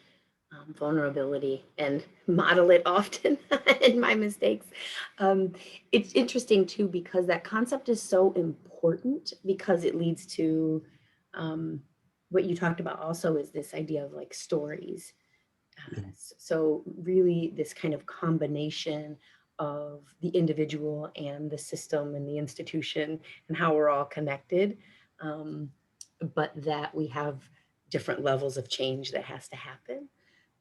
Speaker 3: vulnerability and model it often in my mistakes. It's interesting too, because that concept is so important, because it leads to what you talked about also is this idea of like stories. So really this kind of combination of the individual and the system and the institution and how we're all connected, but that we have different levels of change that has to happen,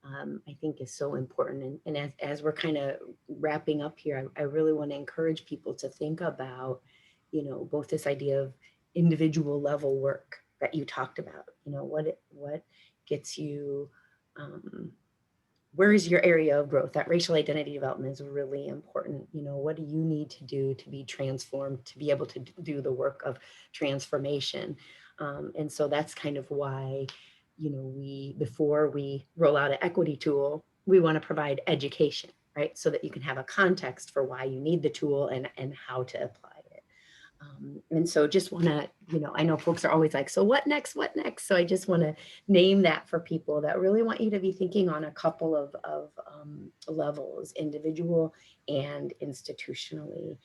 Speaker 3: I think is so important. And as we're kind of wrapping up here, I really want to encourage people to think about, you know, both this idea of individual level work that you talked about, you know, what gets you, where is your area of growth? That racial identity development is really important. You know, what do you need to do to be transformed, to be able to do the work of transformation? And so that's kind of why, you know, before we roll out an equity tool, we want to provide education, right? So that you can have a context for why you need the tool and how to apply it. And so just want to, you know, I know folks are always like, so what next? What next? So I just want to name that for people that really want you to be thinking on a couple of levels, individual and institutionally.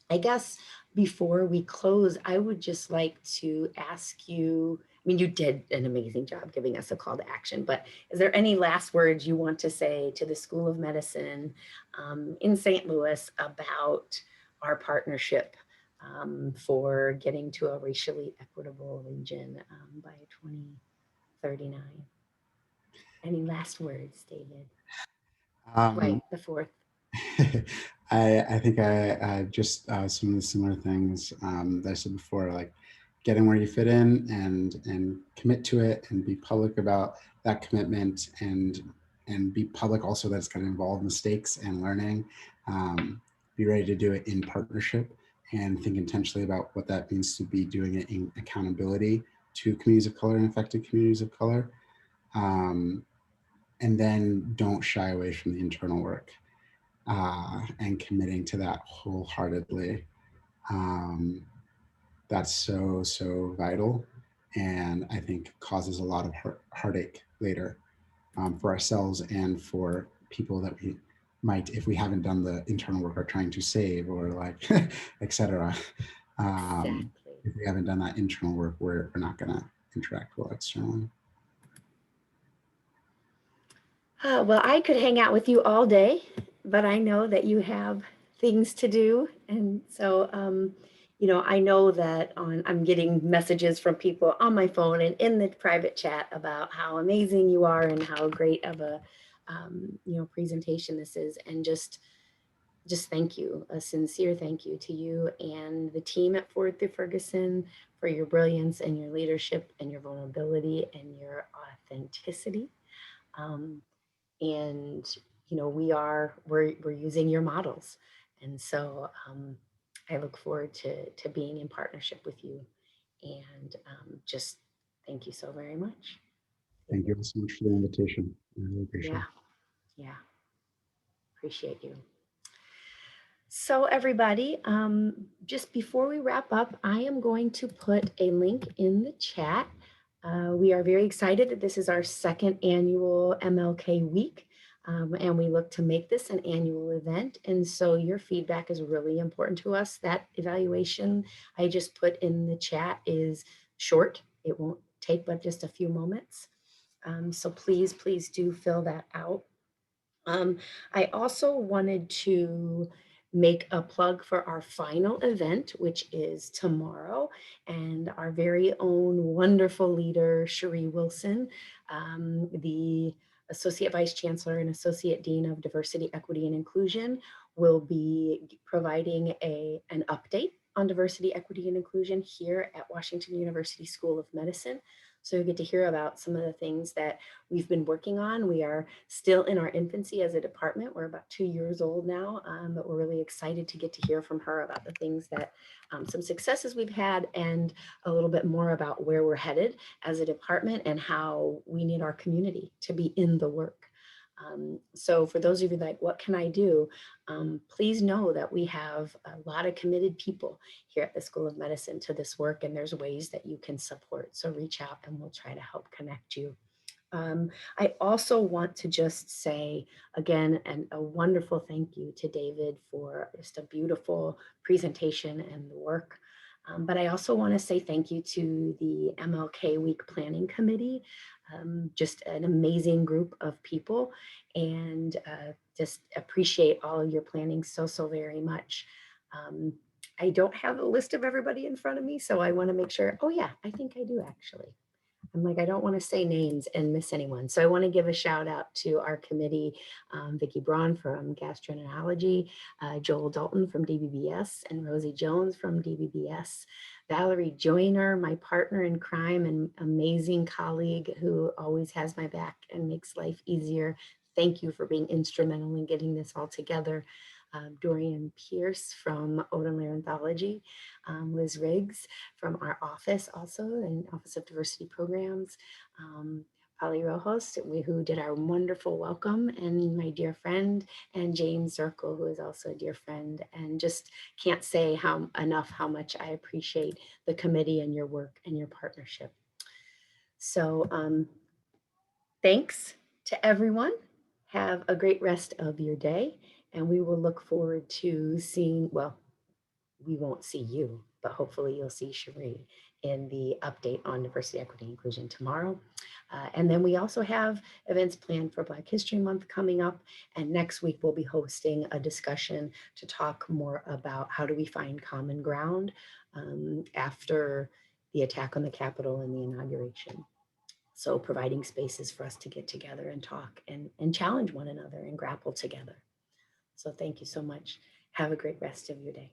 Speaker 3: I guess before we close, I would just like to ask you, I mean, you did an amazing job giving us a call to action, but is there any last words you want to say to the School of Medicine in St. Louis about our partnership for getting to a racially equitable region by 2039? Any last words, David? Dwight the fourth.
Speaker 2: I think I just some of the similar things that I said before, like getting where you fit in and commit to it and be public about that commitment and be public also that it's going to involve mistakes and learning. Be ready to do it in partnership and think intentionally about what that means to be doing it in accountability to communities of color and affected communities of color. And then don't shy away from the internal work. And committing to that wholeheartedly. That's so vital, and I think causes a lot of heartache later for ourselves and for people that we might, if we haven't done the internal work, are trying to save or like, etc.
Speaker 3: Exactly.
Speaker 2: If we haven't done that internal work, we're not going to interact well externally.
Speaker 3: Well, I could hang out with you all day, but I know that you have things to do. And so you know, I know that I'm getting messages from people on my phone and in the private chat about how amazing you are and how great of a, you know, presentation this is. And just thank you, a sincere thank you to you and the team at Forward Through Ferguson for your brilliance and your leadership and your vulnerability and your authenticity. And you know, we're using your models, and so I look forward to being in partnership with you. And just thank you so very much.
Speaker 2: Thank you so much for the invitation. I really appreciate it.
Speaker 3: Yeah, appreciate you. So everybody, just before we wrap up, I am going to put a link in the chat. We are very excited that this is our second annual MLK week, and we look to make this an annual event. And so your feedback is really important to us. That evaluation I just put in the chat is short. It won't take but just a few moments. So please do fill that out. I also wanted to make a plug for our final event, which is tomorrow, and our very own wonderful leader, Cherie Wilson, the Associate Vice Chancellor and Associate Dean of Diversity, Equity, and Inclusion, will be providing an update on diversity, equity, and inclusion here at Washington University School of Medicine. So you get to hear about some of the things that we've been working on. We are still in our infancy as a department. We're about 2 years old now, but we're really excited to get to hear from her about the things that, some successes we've had, and a little bit more about where we're headed as a department and how we need our community to be in the work. So for those of you like, what can I do? Please know that we have a lot of committed people here at the School of Medicine to this work, and there's ways that you can support. So reach out and we'll try to help connect you. I also want to just say again, a wonderful thank you to David for just a beautiful presentation and the work. But I also want to say thank you to the MLK Week Planning Committee, just an amazing group of people, and just appreciate all of your planning so very much. I don't have a list of everybody in front of me, so I want to make sure. Oh yeah, I think I do actually. I'm like, I don't want to say names and miss anyone. So I want to give a shout out to our committee, Vicki Braun from Gastroenterology, Joel Dalton from DBBS, and Rosie Jones from DBBS, Valerie Joyner, my partner in crime and amazing colleague who always has my back and makes life easier. Thank you for being instrumental in getting this all together. Dorian Pierce from Otolaryngology, Liz Riggs from our office also, and Office of Diversity Programs, Polly Rojos, who did our wonderful welcome, and my dear friend, and Jane Zirkle, who is also a dear friend, and just can't say enough how much I appreciate the committee and your work and your partnership. So thanks to everyone. Have a great rest of your day, and we will look forward to seeing, well, we won't see you, but hopefully you'll see Cherie in the update on diversity, equity, inclusion tomorrow. And then we also have events planned for Black History Month coming up. And next week we'll be hosting a discussion to talk more about how do we find common ground after the attack on the Capitol and the inauguration. So providing spaces for us to get together and talk and challenge one another and grapple together. So thank you so much. Have a great rest of your day.